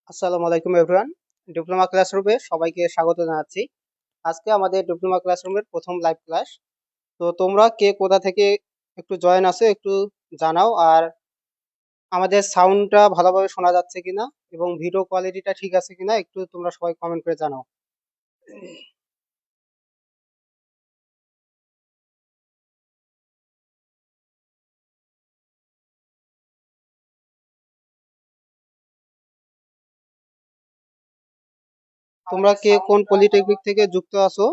আসসালামু আলাইকুম everyone. Diploma ক্লাসরুমে সবাইকে স্বাগত জানাচ্ছি। আজকে আমাদের ডিপ্লোমা ক্লাসরুমের প্রথম লাইভ ক্লাস। তো তোমরা কে কোথা থেকে একটু জয়েন আছো একটু জানাও, আর আমাদের সাউন্ডটা ভালোভাবে শোনা যাচ্ছে কিনা এবং ভিডিও কোয়ালিটিটা ঠিক আছে কিনা একটু তোমরা সবাই কমেন্ট করে জানাও। তোমরা কে কোন পলিটেকনিক থেকে যুক্ত আছো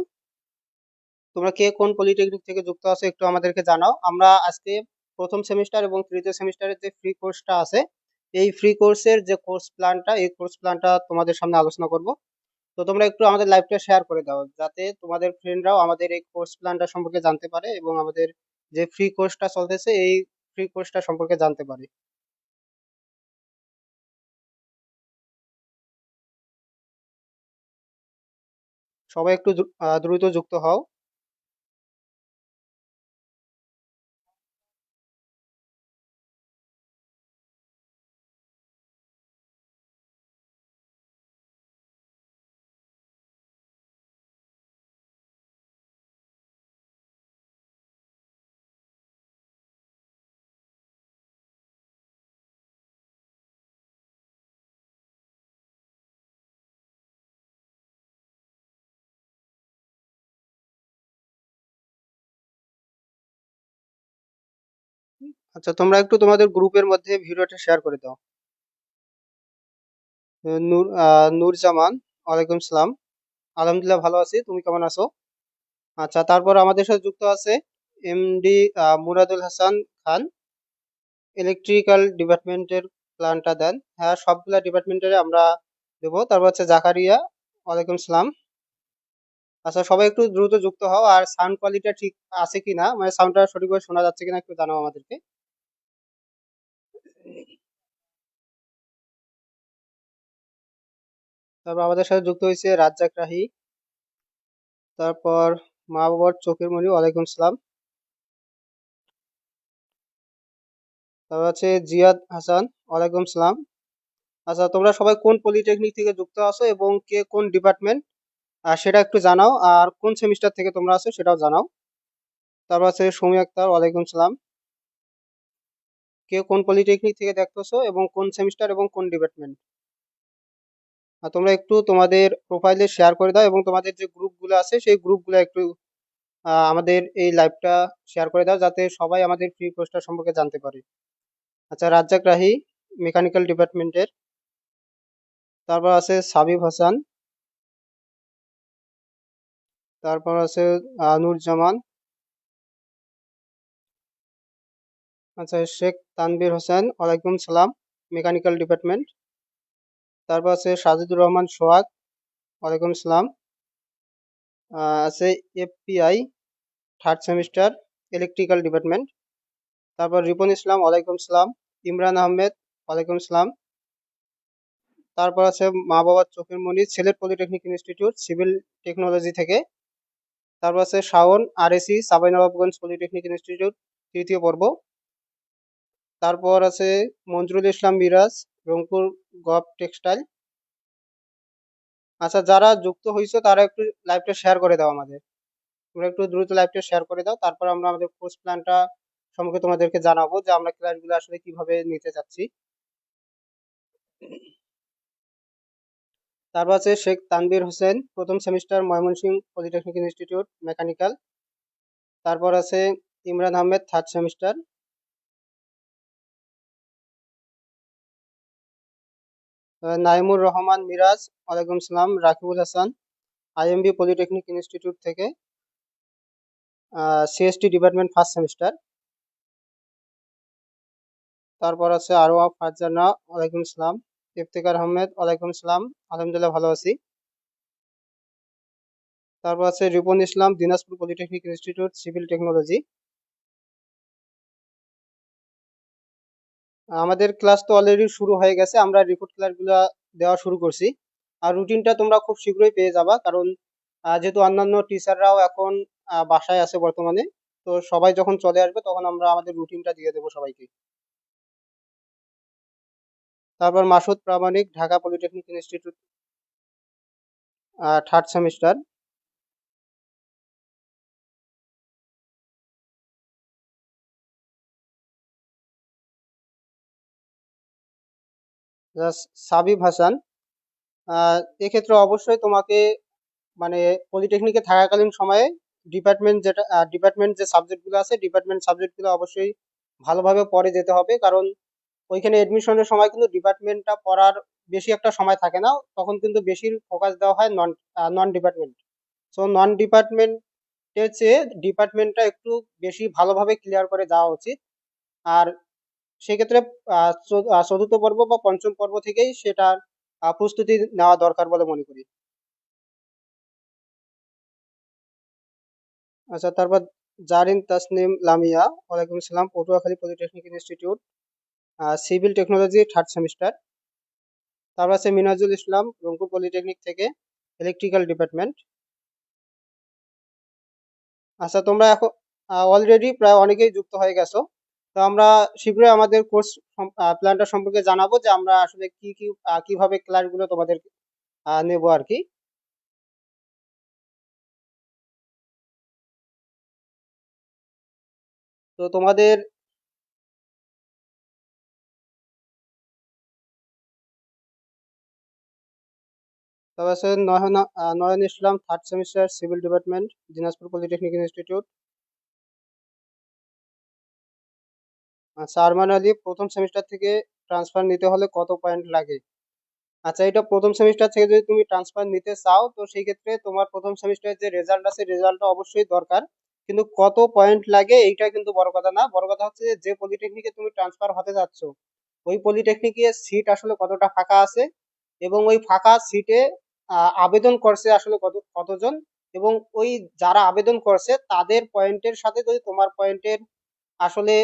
তোমরা কে কোন পলিটেকনিক থেকে যুক্ত আছো একটু আমাদেরকে জানাও। আমরা আজকে প্রথম সেমিস্টার এবং তৃতীয় সেমিস্টারের যে ফ্রি কোর্সটা আছে, এই ফ্রি কোর্সের যে কোর্স প্ল্যানটা তোমাদের সামনে আলোচনা করব। তো তোমরা একটু আমাদের লাইভটা শেয়ার করে দাও যাতে তোমাদের ফ্রেন্ডরাও আমাদের এই কোর্স প্ল্যানটা সম্পর্কে জানতে পারে এবং আমাদের যে ফ্রি কোর্সটা চলতেছে এই ফ্রি কোর্সটা সম্পর্কে জানতে পারে। সবাই একটু দ্রুত যুক্ত হও। আচ্ছা, তোমরা একটু তোমাদের গ্রুপের মধ্যে ভিডিওটা শেয়ার করে দাও। নূর জামান, ওয়ালাইকুম সালাম। আলহামদুলিল্লাহ ভালো আছি, তুমি কেমন আছো? আচ্ছা, তারপর আমাদের সাথে যুক্ত আছে এমডি মুরাদুল হাসান খান। ইলেকট্রিক্যাল ডিপার্টমেন্টের প্ল্যানটা দেন। হ্যাঁ, সবগুলা ডিপার্টমেন্টের আমরা দেবো। তারপর হচ্ছে জাকারিয়া, ওয়ালাইকুম সালাম। আচ্ছা, সবাই একটু দ্রুত যুক্ত হও, আর সাউন্ড কোয়ালিটি ঠিক আছে কিনা, মানে সাউন্ডটা সঠিকভাবে শোনা যাচ্ছে কিনা একটু জানাও আমাদেরকে। তারপর আমাদের সাথে যুক্ত হয়েছে রাজ্জাক রাহি। তারপর মা বাবার চোখের মনি, ওয়ালাইকুম সালাম। তারপর আছে জিয়াদ হাসান, ওয়ালাইকুম সালাম। আচ্ছা, তোমরা সবাই কোন পলিটেকনিক থেকে যুক্ত আছো এবং কে কোন ডিপার্টমেন্ট সেটা একটু জানাও, আর কোন সেমিস্টার থেকে তোমরা আছো সেটাও জানাও। তারপর আছে সৌমি আক্তার, ওয়ালাইকুম সালাম। কে কোন পলিটেকনিক থেকে দেখতেছো এবং কোন সেমিস্টার এবং কোন ডিপার্টমেন্ট। আর তোমরা একটু তোমাদের প্রোফাইলে শেয়ার করে দাও এবং তোমাদের যে গ্রুপগুলো আছে সেই গ্রুপগুলো একটু আমাদের এই লাইভটা শেয়ার করে দাও যাতে সবাই আমাদের ফ্রি কোর্সটা সম্পর্কে জানতে পারে। আচ্ছা, রাজ্জাক রাহি মেকানিক্যাল ডিপার্টমেন্টের। তারপর আছে সাবিব হাসান। তারপর আছে নূরজামান। আচ্ছা, শেখ তানভীর হোসেন, ওয়ালাইকুম সালাম, মেকানিক্যাল ডিপার্টমেন্ট। তারপর আছে সাজিদুর রহমান সোহাগ, ওয়ালাইকুম সালাম। আছে FPI third semester, electrical department. তারপর রিপন ইসলাম, ওয়ালাইকুম সালাম। ইমরান আহমেদ, ওয়ালাইকুম সালাম। তারপর আছে মা বাবার চোখের মনি, Sylhet polytechnic institute civil technology থেকে। তারপর আছে Shaon RAC, Chapainawabganj polytechnic institute, তৃতীয় পর্ব। তারপর আছে মঞ্জুরুল ইসলাম মিরাজ, রংপুর গভ টেক্সটাইল। আচ্ছা, যারা যুক্ত হয়েছে তারা একটু লাইভটা শেয়ার করে দাও আমাদের। তোমরা একটু দ্রুত লাইভটা শেয়ার করে দাও, তারপর আমরা আমাদের কোর্স প্ল্যানটা সম্পর্কে তোমাদেরকে জানাবো যে আমরা ক্লাসগুলো আসলে কিভাবে নিতে চাচ্ছি। তারপর আছে শেখ তানভীর হোসেন, প্রথম semester, Mymensingh polytechnic institute, mechanical. তারপর আছে ইমরান আহমেদ, থার্ড সেমিস্টার। নাইমুর রহমান মিরাজ, ওয়ালাইকুম সালাম। Rakibul Hasan, IMB polytechnic institute থেকে, সিএসটি ডিপার্টমেন্ট, ফার্স্ট সেমিস্টার। তারপর আছে আরওয়া ফারজানা, ওয়ালাইকুম সালাম। ইফতেখার আহমেদ, ওয়ালাইকুম সালাম। আলহামদুলিল্লাহ ভালো আছি। তারপর আছে Ripon Islam, Dinajpur polytechnic institute, civil technology. আমাদের ক্লাস তো অলরেডি শুরু হয়ে গেছে, আমরা রেকর্ড ক্লাসগুলো দেওয়া শুরু করছি। আর রুটিনটা তোমরা খুব শীঘ্রই পেয়ে যাবা, কারণ যেহেতু অন্যান্য টিচাররাও এখন বাসায় আছে বর্তমানে। তো সবাই যখন চলে আসবে তখন আমরা আমাদের রুটিনটা দিয়ে দেবো সবাইকে। তারপর Masud Pramanik, Dhaka polytechnic institute, 3rd semester. Sabib Hasan, এক্ষেত্রে অবশ্যই তোমাকে মানে পলিটেকনিকে থাকাকালীন সময়ে ডিপার্টমেন্ট যে সাবজেক্টগুলো আছে, ডিপার্টমেন্ট সাবজেক্টগুলো অবশ্যই ভালোভাবে পড়ে যেতে হবে, কারণ ওইখানে এডমিশনের সময় কিন্তু ডিপার্টমেন্টটা পড়ার বেশি একটা সময় থাকে না, তখন কিন্তু বেশি ফোকাস দেওয়া হয় নন ডিপার্টমেন্ট। সো নন ডিপার্টমেন্টের চেয়ে ডিপার্টমেন্টটা একটু বেশি ভালোভাবে ক্লিয়ার করে যাওয়া উচিত। আর সেক্ষেত্রে চতুর্থ পর্ব বা পঞ্চম পর্ব থেকেই সেটার প্রস্তুতি নেওয়া দরকার বলে মনে করি। আচ্ছা, তারপর জারিন তাসনিম লামিয়া, ওয়ালাইকুম আসসালাম, Patuakhali polytechnic institute, civil technology, 3rd semester. তারপর আছে মিনাজুল ইসলাম, রংপুর পলিটেকনিক থেকে, ইলেকট্রিক্যাল ডিপার্টমেন্ট। আচ্ছা, তোমরা এখন অলরেডি প্রায় অনেকেই যুক্ত হয়ে গেছো। তো আমরা শীঘ্রই আমাদের কোর্স প্ল্যানটা সম্পর্কে জানাবো, যে আমরা আসলে কিভাবে ক্লাসগুলো তোমাদের নেবো আর কি। তো তোমাদের তবে আছে নয়ন ইসলাম, 3rd semester, civil department, Dinajpur polytechnic institute. আচ্ছা, আরমান আলী, প্রথম সেমিস্টার থেকে ট্রান্সফার নিতে হলে কত পয়েন্ট লাগে? আচ্ছা, এটা প্রথম সেমিস্টার থেকে যদি তুমি ট্রান্সফার নিতে চাও, তো সেই ক্ষেত্রে তোমার প্রথম সেমিস্টারের যে রেজাল্ট আছে, রেজাল্টটা অবশ্যই দরকার। কিন্তু কত পয়েন্ট লাগে এইটা কিন্তু বড় কথা না, বড় কথা হচ্ছে যে পলিটেকনিকে তুমি ট্রান্সফার হতে যাচ্ছ, ওই পলিটেকনিকে সিট আসলে কতটা ফাঁকা আছে, এবং ওই ফাঁকা সিটে আবেদন করছে আসলে কতজন, এবং ওই যারা আবেদন করছে তাদের পয়েন্টের সাথে যদি তোমার পয়েন্টের আসলে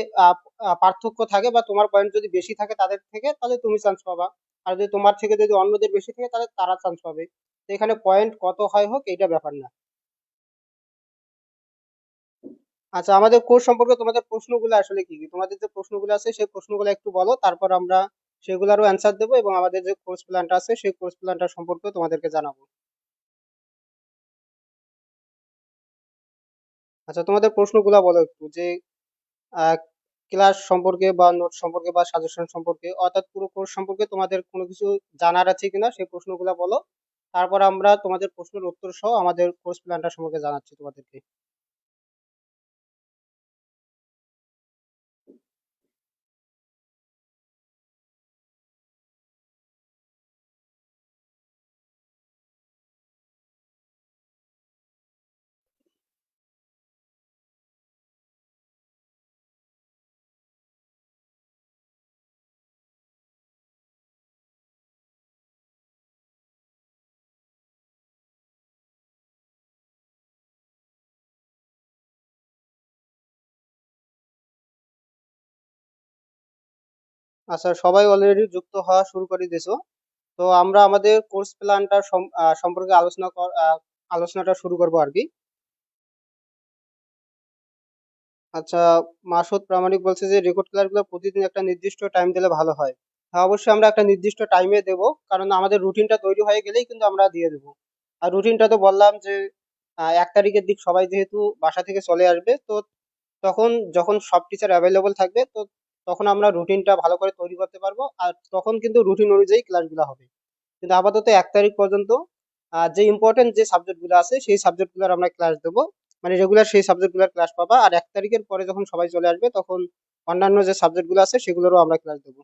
পার্থক্য থাকে, বা তোমার পয়েন্ট যদি বেশি থাকে তাদের থেকে, তাহলে তুমি চান্স পাবা। আর যদি তোমার থেকে যদি অন্যদের বেশি থাকে, তাহলে তারা চান্স পাবে। তো এখানে পয়েন্ট কত হয় হোক, এইটা ব্যাপার না। আচ্ছা, আমাদের কোর্স সম্পর্কে তোমাদের প্রশ্নগুলো আসলে কি কি, তোমাদের যে প্রশ্নগুলো আছে সেই প্রশ্নগুলো একটু বলো, তারপর আমরা সেগুলোরও অ্যান্সার দেবো, এবং আমাদের যে কোর্স প্ল্যানটা আছে সেই কোর্স প্ল্যানটা সম্পর্কে তোমাদেরকে জানাবো। আচ্ছা, তোমাদের প্রশ্নগুলো বলো একটু, যে ক্লাস সম্পর্কে বা নোট সম্পর্কে বা সাজেশন সম্পর্কে, অর্থাৎ পুরো কোর্স সম্পর্কে তোমাদের কোনো কিছু জানার আছে কিনা সেই প্রশ্নগুলো বলো। তারপর আমরা তোমাদের প্রশ্নের উত্তর সহ আমাদের কোর্স প্ল্যানটা সম্পর্কে জানাচ্ছি তোমাদেরকে। আচ্ছা, সবাই অলরেডি যুক্ত হওয়া শুরু করে দিয়েছো। তো আমরা আমাদের কোর্স প্ল্যানটা সম্পর্কে আলোচনাটা শুরু করবো আর কি। আচ্ছা, মাসুদ প্রামাণিক বলছে যে রেকর্ড ক্লাসগুলো প্রতিদিন একটা নির্দিষ্ট টাইম দিলে ভালো হয়। হ্যাঁ, অবশ্যই আমরা একটা নির্দিষ্ট টাইমে দেব, কারণ আমাদের রুটিনটা তৈরি হয়ে গেলেই কিন্তু আমরা দিয়ে দেবো। আর রুটিনটা তো বললাম যে 1 তারিখের দিক সবাই যেহেতু বাসা থেকে চলে আসবে, তো তখন যখন সব টিচার অ্যাভেলেবল থাকবে, তো তখন আমরা রুটিনটা ভালো করে তৈরি করতে পারবো, আর তখন কিন্তু রুটিন অনুযায়ী ক্লাসগুলো হবে। কিন্তু আপাতত 1 তারিখ পর্যন্ত যে ইম্পর্টেন্ট যে সাবজেক্টগুলো আছে সেই সাবজেক্টগুলোর আমরা ক্লাস দেবো, মানে রেগুলার সেই সাবজেক্টগুলোর ক্লাস পাবা। আর 1 তারিখের পরে যখন সবাই চলে আসবে, তখন অন্যান্য যে সাবজেক্টগুলো আছে সেগুলোরও আমরা ক্লাস দেবো।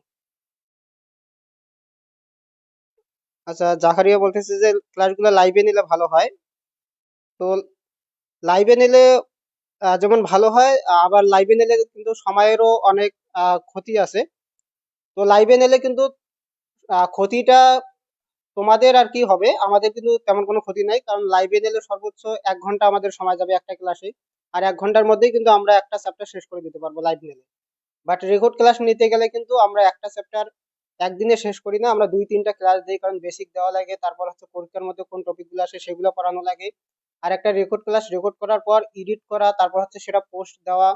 আচ্ছা, জাকারিয়া বলতেছে যে ক্লাসগুলো লাইভে নিলে ভালো হয়। তো লাইভে নিলে যেমন ভালো হয়, আবার লাইভে নিলে কিন্তু সময়েরও অনেক ক্ষতি আছে। তো লাইভে নিলে কিন্তু ক্ষতিটা তোমাদের আর কি হবে, আমাদের কিন্তু তেমন কোনো ক্ষতি নাই, কারণ লাইভে নিলে সর্বোচ্চ 1 ঘন্টা আমাদের সময় যাবে একটা ক্লাসে। আর 1 ঘন্টার মধ্যেই কিন্তু আমরা একটা চ্যাপ্টার শেষ করে দিতে পারবো লাইভ নিলে। বাট রেকর্ড ক্লাস নিতে গেলে কিন্তু আমরা একটা চ্যাপ্টার একদিনে শেষ করি না, আমরা 2-3টা ক্লাস দিই, কারণ বেসিক দেওয়া লাগে, তারপর হচ্ছে পরীক্ষার মধ্যে কোন টপিকগুলো আসে সেগুলো পড়ানো লাগে। আর একটা রেকর্ড ক্লাস রেকর্ড করার পর এডিট করা, তারপর হচ্ছে সেটা পোস্ট দেওয়া,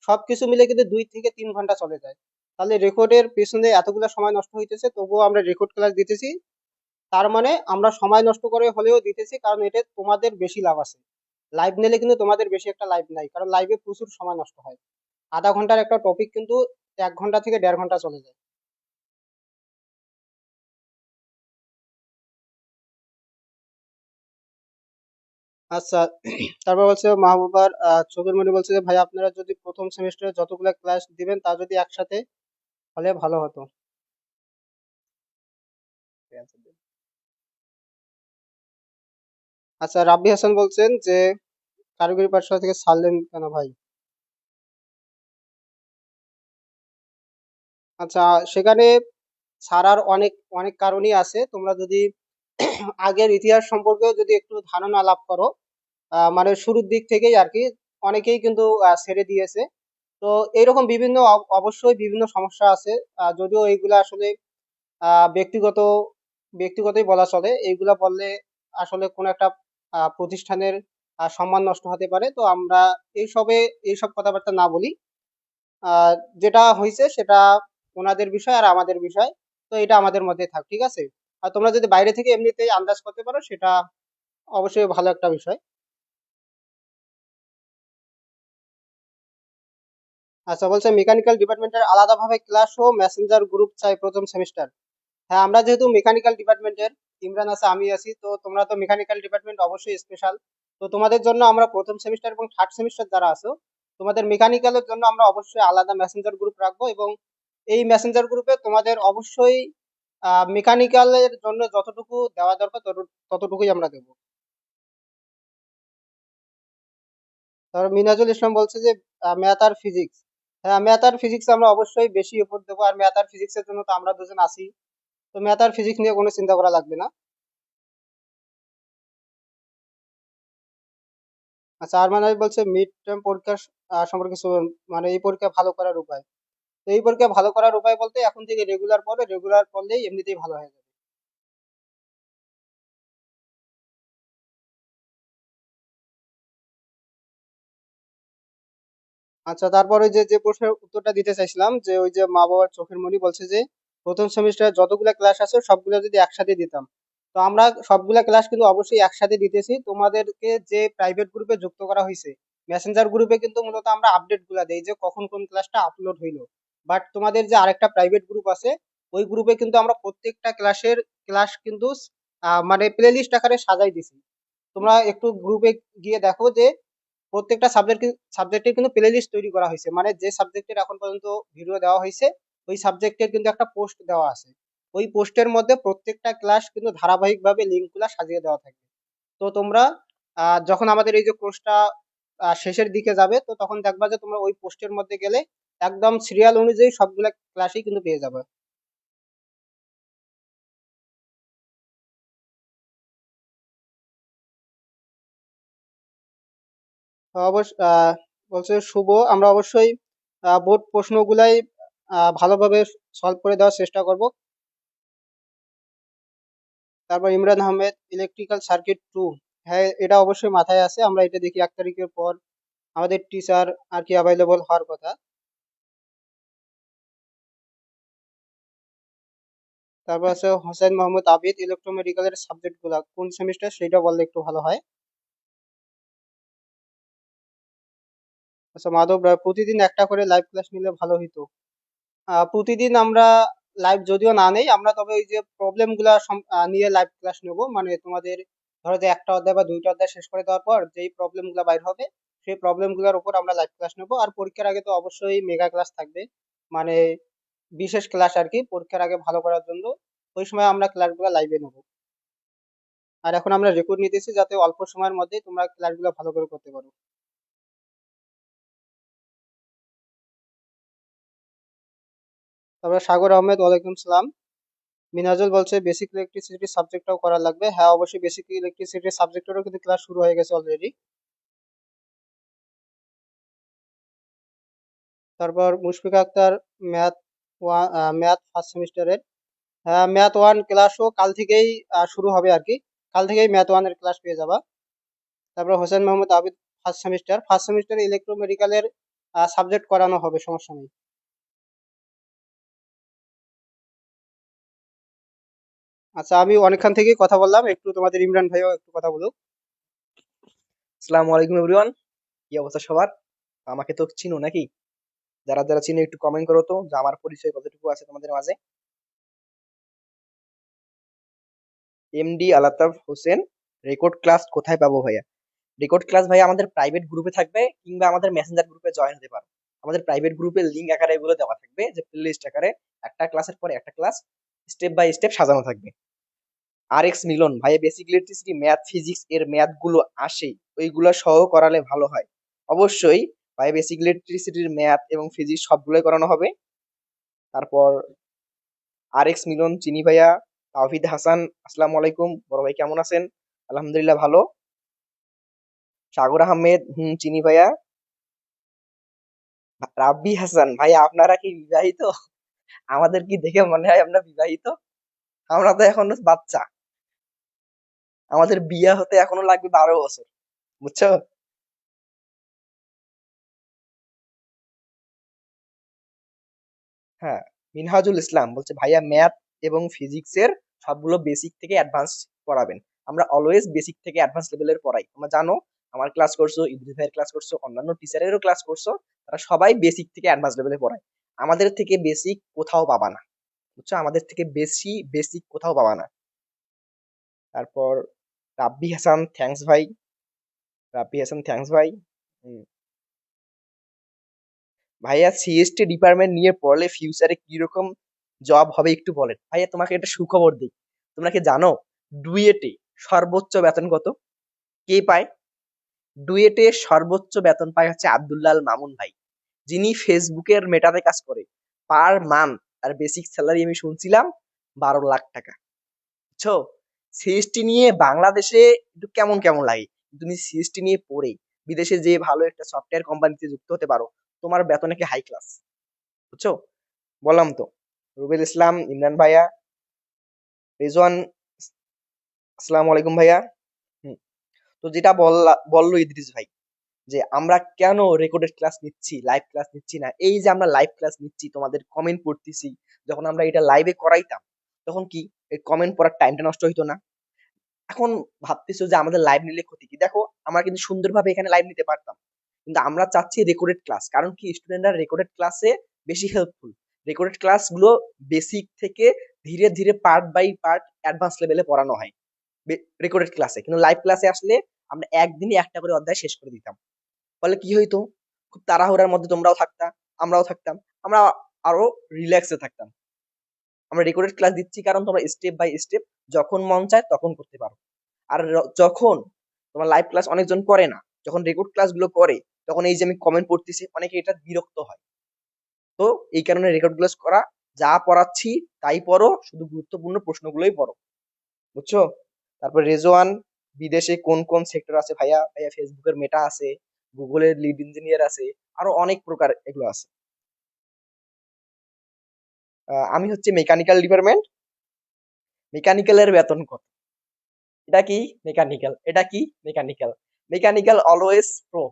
সবকিছু মিলে কিন্তু 2 থেকে 3 ঘন্টা চলে যায়। তাহলে রেকর্ডের পেছনে এতগুলা সময় নষ্ট হইতেছে, তবুও আমরা রেকর্ড ক্লাস দিতেছি। তার মানে আমরা সময় নষ্ট করে হলেও দিতেছি, কারণ এতে তোমাদের বেশি লাভ আছে। লাইভ নিলে কিন্তু তোমাদের বেশি একটা লাইভ নাই, কারণ লাইভে প্রচুর সময় নষ্ট হয়। আধা ঘন্টার একটা টপিক কিন্তু 1 ঘন্টা থেকে 1.5 ঘন্টা চলে যায়। আচ্ছা, তারপর বলছে মাহবুবার চোখের মনি বলছে যে ভাই আপনারা যদি প্রথম সেমিস্টারে যতগুলো ক্লাস দিবেন তা যদি একসাথে হলে ভালো হতো। আচ্ছা, রাব্বি হাসান বলছেন যে কারিগরি পাঠশালা থেকে ছাড়লেন কেন ভাই? আচ্ছা, সেখানে ছাড়ার অনেক অনেক কারণই আছে। তোমরা যদি আগের ইতিহাস সম্পর্কেও যদি একটু ধারণা লাভ করো, মানে শুরুর দিক থেকেই আর কি, অনেকেই কিন্তু ছেড়ে দিয়েছে। তো এইরকম বিভিন্ন অবশ্যই বিভিন্ন সমস্যা আছে। যদিও এইগুলা আসলে ব্যক্তিগত ব্যক্তিগতই বলা চলে। এইগুলা বললে আসলে কোন একটা প্রতিষ্ঠানের সম্মান নষ্ট হতে পারে। তো আমরা এইসবে এইসব কথাবার্তা না বলি। আহ যেটা হয়েছে সেটা ওনাদের বিষয় আর আমাদের বিষয়। তো এটা আমাদের মধ্যে থাক, ঠিক আছে? আর তোমরা যদি বাইরে থেকে এমনিতেই আন্দাজ করতে পারো, সেটা অবশ্যই ভালো একটা বিষয়। আচ্ছা, বলছে মেকানিক্যাল ডিপার্টমেন্টের আলাদাভাবে ক্লাস ও মেসেঞ্জার গ্রুপ চাই প্রথম সেমিস্টার। হ্যাঁ, আমরা যেহেতু মেকানিক্যাল ডিপার্টমেন্টের, ইমরান আছে, আমি আছি, তো তোমরা তো মেকানিক্যাল ডিপার্টমেন্ট অবশ্যই স্পেশাল। তো তোমাদের জন্য আমরা প্রথম সেমিস্টার এবং থার্ড সেমিস্টার যারা আছো, তোমাদের মেকানিক্যালের জন্য আমরা অবশ্যই আলাদা মেসেঞ্জার গ্রুপ রাখবো, এবং এই মেসেঞ্জার গ্রুপে তোমাদের অবশ্যই মেকানিক্যালের জন্য যতটুকু দেওয়া দরকার ততটুকুই আমরা দেবো। তারপর মিনাজুল ইসলাম বলছে যে ম্যাথ আর ফিজিক্স। হ্যাঁ, ম্যাথ আর ফিজিক্স আমরা অবশ্যই বেশি উপর দেবো, আর ম্যাথ আর ফিজিক্সের জন্য তো আমরা দুজন আছি। তো ম্যাথ আর ফিজিক্স নিয়ে কোনো চিন্তা করা লাগবে না। আচ্ছা, আরমান আলী বলছে মিড টার্ম পরীক্ষা সম্পর্কে কিছু মানে এই পরীক্ষা ভালো করার উপায়। তো এই পরীক্ষা ভালো করার উপায় বলতে এখন থেকে রেগুলার পড়ে, রেগুলার পড়লেই এমনিতেই ভালো হয়ে যাবে। আচ্ছা, তারপরে যে যে প্রশ্নের উত্তরটা দিতে চাইছিলাম, যে ওই যে মা বাবার চোখের মনি বলছে যে প্রথম সেমিস্টারে যতগুলা ক্লাস আছে সবগুলা যদি একসাথে দিতাম। তো আমরা সবগুলা ক্লাস কিন্তু অবশ্যই একসাথে দিতেছি। তোমাদেরকে যে প্রাইভেট গ্রুপে যুক্ত করা হয়েছে, মেসেঞ্জার গ্রুপে কিন্তু মূলত আমরা আপডেট গুলা দেই যে কখন কোন ক্লাসটা আপলোড হইলো। বাট তোমাদের যে আরেকটা প্রাইভেট গ্রুপ আছে, ওই গ্রুপে কিন্তু আমরা প্রত্যেকটা ক্লাস কিন্তু মানে প্লে লিস্ট আকারে সাজাই দিছি। তোমরা একটু গ্রুপে গিয়ে দেখো যে প্রত্যেকটা সাবজেক্টের কিন্তু প্লে লিস্ট তৈরি করা হয়েছে, মানে যে সাবজেক্টের এখন পর্যন্ত ভিডিও দেওয়া হয়েছে ওই সাবজেক্টের কিন্তু একটা পোস্ট দেওয়া আছে। ওই পোস্টের মধ্যে প্রত্যেকটা ক্লাস কিন্তু ধারাবাহিকভাবে লিঙ্কগুলা সাজিয়ে দেওয়া থাকবে। তো তোমরা যখন আমাদের এই যে কোর্সটা শেষের দিকে যাবে, তো তখন দেখবা যে তোমরা ওই পোস্টের মধ্যে গেলে একদম সিরিয়াল অনুযায়ী সবগুলা ক্লাসই কিন্তু পেয়ে যাবে। অবশ্য বলছে শুভ, আমরা অবশ্যই বোর্ড প্রশ্নগুলাই ভালোভাবে সলভ করে দেওয়ার চেষ্টা করব। তারপর Imran Ahmed electrical circuit two. হ্যাঁ, এটা অবশ্যই মাথায় আছে, আমরা এটা দেখি 1 তারিখের পর আমাদের টিচার আর কি অ্যাভেলেবল হওয়ার কথা। তারপর আছে হোসেন মোহাম্মদ আবিদ, ইলেকট্রোমেডিকেলের সাবজেক্ট গুলা কোন সেমিস্টার সেটা বললে একটু ভালো হয়। আচ্ছা, মাধব রায় প্রতিদিন একটা করে লাইভ ক্লাস নিলে ভালো হইতো। প্রতিদিন আমরা লাইভ যদিও না নেই, আমরা তবে ওই যে প্রবলেম গুলা নিয়ে লাইভ ক্লাস নেব। মানে তোমাদের ধরো যে একটা অধ্যায় বা দুইটা অধ্যায় শেষ করে দেওয়ার পর যেই প্রবলেম গুলা বাইর হবে, সেই প্রবলেম গুলার উপর আমরা লাইভ ক্লাস নেব। আর পরীক্ষার আগে তো অবশ্যই মেগা ক্লাস থাকবে, মানে বিশেষ ক্লাস আর কি, পরীক্ষার আগে ভালো করার জন্য। ওই সময় আমরা ক্লাসগুলো লাইভে নেব। আর এখন আমরা রেকর্ড নিতেছি যাতে অল্প সময়ের মধ্যে তোমরা ক্লাসগুলো ভালো করে করতে পারো। তারপরে সাগর আহমেদ, ওয়ালাইকুম সালাম। মিনাজুল বলছে বেসিক ইলেকট্রিসিটি সাবজেক্টটাও করা লাগবে। হ্যাঁ, অবশ্যই বেসিক ইলেকট্রিসিটি সাবজেক্টেরও কিন্তু ক্লাস শুরু হয়ে গেছে অলরেডি। তারপর Mushfika Akhtar, math math first সেমিস্টারের। হ্যাঁ, ম্যাথ ওয়ান ক্লাসও কাল থেকেই শুরু হবে আর কি। কাল থেকেই ম্যাথ ওয়ানের ক্লাস পেয়ে যাবা। তারপর হোসেন মোহাম্মদ আবিদ, ফার্স্ট সেমিস্টারে ইলেকট্রোমেডিকেলের সাবজেক্ট করানো হবে, সমস্যা নেই। আচ্ছা, আমি অনেকক্ষণ থেকে কথা বললাম, একটু তোমাদের ইমরান ভাইও একটু কথা বলুক। আসসালামু আলাইকুম এভরিওয়ান। কি অবস্থা সবার? আমাকে তো চিনো নাকি? যারা যারা চিনো একটু কমেন্ট করো তো যে আমার পরিচয় কতটুকু আছে তোমাদের মাঝে। এমডি আলাতাফ হোসেন। রেকর্ড ক্লাস কোথায় পাবো ভাইয়া? রেকর্ড ক্লাস ভাইয়া আমাদের প্রাইভেট গ্রুপে থাকবে, কিংবা আমাদের মেসেঞ্জার গ্রুপে জয়েন হতে পারো। আমাদের প্রাইভেট গ্রুপের লিংক আকারে এগুলো দেওয়া থাকবে, যে প্লেলিস্ট আকারে একটা ক্লাসের পরে একটা ক্লাস স্টেপ বাই স্টেপ সাজানো থাকবে। আর এক্স মিলন ভাইয়া, বেসিক ইলেকট্রিসিটি ম্যাথ ফিজিক্স এর ম্যাথ গুলো আসে, ওইগুলো সহ করালে ভালো হয়। অবশ্যই ভাই, বেসিক ইলেকট্রিসিটির ম্যাথ এবং ফিজিক্স সবগুলোই করানো হবে। তারপর আর এক্স মিলন চিনি ভাইয়া। তাওহিদ হাসান, আসসালামু আলাইকুম বড় ভাই, কেমন আছেন? আলহামদুলিল্লাহ ভালো। সাগর আহমেদ, চিনি ভাইয়া। রাব্বি হাসান ভাইয়া, আপনারা কি বিবাহিত? আমাদের কি দেখে মনে হয় আমরা বিবাহিত? আমরা তো এখনো বাচ্চা। আমাদের বিয়ে হতে এখনো লাগবে 12 বছর, বুঝছো? হ্যাঁ। মিনহাজুল ইসলাম বলছে ভাইয়া, ম্যাথ এবং ফিজিক্সের সবগুলো বেসিক থেকে অ্যাডভান্স পড়াবেন। আমরা অলওয়েজ বেসিক থেকে অ্যাডভান্স লেভেলের পড়াই, তোমরা জানো। আমার ক্লাস করছো, ইদ্রিস ভাইয়ের ক্লাস করছো, অন্যান্য টিচারেরও ক্লাস করছো। তারা সবাই বেসিক থেকে অ্যাডভান্স লেভেলে পড়ায়। আমাদের থেকে বেসিক কোথাও পাবা না, বুঝছো? আমাদের থেকে বেশি বেসিক কোথাও পাবা না। তারপর রাব্বি হাসান, থ্যাঙ্কস ভাই। রাব্বি হাসান, থ্যাঙ্কস ভাই। হুম। ভাইয়া, সিএসটি ডিপার্টমেন্ট নিয়ে পড়লে ফিউচারে কিরকম জব হবে একটু বলেন। ভাইয়া, তোমাকে একটা সুখবর দিই। তোমরা কি জানো ডুয়েটে সর্বোচ্চ বেতন কত? কে পায়? ডুয়েটে সর্বোচ্চ বেতন পায় হচ্ছে আব্দুল্লাহ আল মামুন ভাই, যিনি ফেসবুকের মেটাতে কাজ করে। পার মান্থ তার বেসিক স্যালারি আমি শুনছিলাম 12 লাখ টাকা, বুঝছো? সিএসটি নিয়ে বাংলাদেশে একটু কেমন কেমন লাগে। তুমি সিএসটি নিয়ে পড়ে বিদেশে যে ভালো একটা সফটওয়্যার কোম্পানিতে যুক্ত হতে পারো, তোমার বেতন নাকি হাই ক্লাস, বুঝছো? বললাম তো। রুবেল ইসলাম, ইমরান ভাইয়া, রেজওয়ান, আসসালামু আলাইকুম ভাইয়া। হুম। তো যেটা বললো ইদ্রিস ভাই, যে আমরা কেন রেকর্ডেড ক্লাস নিচ্ছি, লাইভ ক্লাস নিচ্ছি না। এই যে আমরা লাইভ ক্লাস নিচ্ছি, তোমাদের কমেন্ট পড়তেছি, যখন আমরা এটা লাইভে করাইতাম, তখন কি এই কমেন্ট পড়ার টাইমটা নষ্ট হইতো না? এখন ভাবতেছো যে আমাদের লাইভ নিলে ক্ষতি কি? দেখো, আমরা কিন্তু সুন্দরভাবে এখানে লাইভ নিতে পারতাম, কিন্তু আমরা চাচ্ছি রেকর্ডেড ক্লাস। কারণ কি, স্টুডেন্টরা রেকর্ডেড ক্লাসে বেশি হেল্পফুল। রেকর্ডেড ক্লাসগুলো বেসিক থেকে ধীরে ধীরে পার্ট বাই পার্ট অ্যাডভান্স লেভেলে পড়ানো হয় রেকর্ডেড ক্লাসে। কিন্তু লাইভ ক্লাসে আসলে আমরা একদিনই একটা করে অধ্যায় শেষ করে দিতাম। ফলে কি হইতো, খুব তাড়াহুড়ার মধ্যে তোমরাও থাকতা, আমরাও থাকতাম, আমরা আরো রিল্যাক্সে থাকতাম। আমরা রেকর্ডেড ক্লাস দিচ্ছি কারণ তোমরা স্টেপ বাই স্টেপ যখন মন চায় তখন করতে পারো। আর যখন তোমার লাইভ ক্লাস অনেকজন করে না, যখন রেকর্ড ক্লাস গুলো করে, তখন এই যে আমি কমেন্ট পড়তেছি, অনেকে এটা বিরক্ত হয়। তো এই কারণে রেকর্ড ক্লাস করা, যা পড়াচ্ছি তাই পড়ো, শুধু গুরুত্বপূর্ণ প্রশ্নগুলোই পড়ো, বুঝছো? তারপর রেজওয়ান, বিদেশে কোন কোন সেক্টর আছে ভাইয়া? ভাইয়া, ফেসবুকের মেটা আছে, গুগলের লিড ইঞ্জিনিয়ার আছে, আরো অনেক প্রকার এগুলো আছে। আমি হচ্ছে মেকানিক্যাল ডিপার্টমেন্ট। মেকানিক্যালের বেতন কত? এটা কি মেকানিক্যাল, এটা কি মেকানিক্যাল। Mechanical always pro.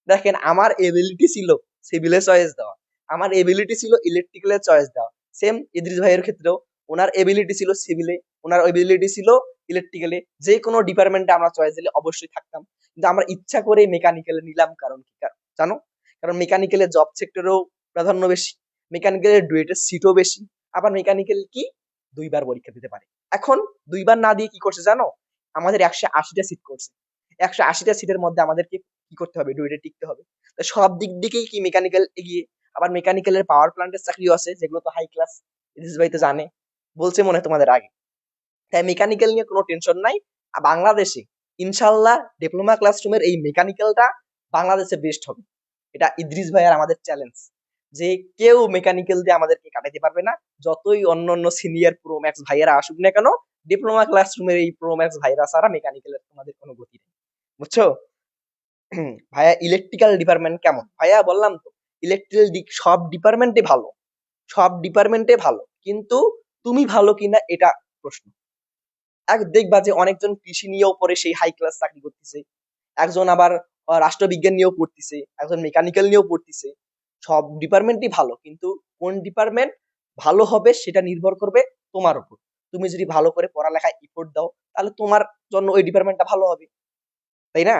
দেখেন, আমার এবিলিটি ছিল সিভিলে চয়েস দেওয়া, আমার এবিলিটি ছিল ইলেকট্রিক্যালে চয়েস দেওয়া। সেম ইদ্রিস ভাইয়ের ক্ষেত্রেও ওনার এবিলিটি ছিল সিভিলে, ওনার এবিলিটি ছিল ইলেকট্রিক্যালে। যে কোনো ডিপার্টমেন্টে আমরা চয়েস দিলে অবশ্যই থাকতাম। কিন্তু আমরা ইচ্ছা করে মেকানিক্যালে নিলাম, কারণ কি জানো? কারণ মেকানিক্যালের জব সেক্টরেও প্রাধান্য বেশি, মেকানিক্যালের ডুয়েটের সিটও বেশি। আবার মেকানিক্যাল কি, 2বার পরীক্ষা দিতে পারে। এখন 2বার না দিয়ে কি করছে জানো? আমাদের 180টা সিট করছে। 180টা সিটের মধ্যে আমাদেরকে কি করতে হবে, ডুয়েটে টিকতে হবে। তো সব দিক দিকেই কি মেকানিক্যাল এগিয়ে। আবার মেকানিক্যালের পাওয়ার প্ল্যান্টের চাকরিও আছে, যেগুলো তো হাই ক্লাস। ইদিস ভাই তো জানে, বলছে মনে হয় তোমাদের আগে। তাই মেকানিক্যাল নিয়ে কোনো টেনশন নাই। আর বাংলাদেশে ইনশাল্লাহ ডিপ্লোমা ক্লাসরুমের এই মেকানিক্যালটা বাংলাদেশে বেস্ট হবে। এটা ইদ্রিস ভাই আর আমাদের চ্যালেঞ্জ, যে কেউ মেকানিক্যাল দিয়ে আমাদেরকে কাটাইতে পারবে না। যতই অন্য অন্য সিনিয়র প্রো ম্যাক্স ভাইয়েরা আসুক না কেন, ডিপ্লোমা ক্লাসরুমের এই প্রো ম্যাক্স ভাইরা ছাড়া মেকানিক্যালের তোমাদের কোনো গতি নেই, বুঝছো? ভাইয়া, ইলেকট্রিক্যাল ডিপার্টমেন্ট কেমন? ভাইয়া বললাম তো, ইলেকট্রিক্যাল দিক সব ডিপার্টমেন্টে ভালো, সব ডিপার্টমেন্টে ভালো, কিন্তু তুমি ভালো কিনা এটা প্রশ্ন। এক দেখবা যে অনেকজন কৃষি নিয়েও পড়ে সেই হাই ক্লাস চাকরি করতেছে, একজন আবার রাষ্ট্রবিজ্ঞান নিয়েও পড়তেছে, একজন মেকানিক্যাল নিয়েও পড়তেছে। সব ডিপার্টমেন্টই ভালো, কিন্তু কোন ডিপার্টমেন্ট ভালো হবে সেটা নির্ভর করবে তোমার উপর। তুমি যদি ভালো করে পড়ালেখায় ইফোর্ট দাও তাহলে তোমার জন্য ওই ডিপার্টমেন্টটা ভালো হবে, তাই না?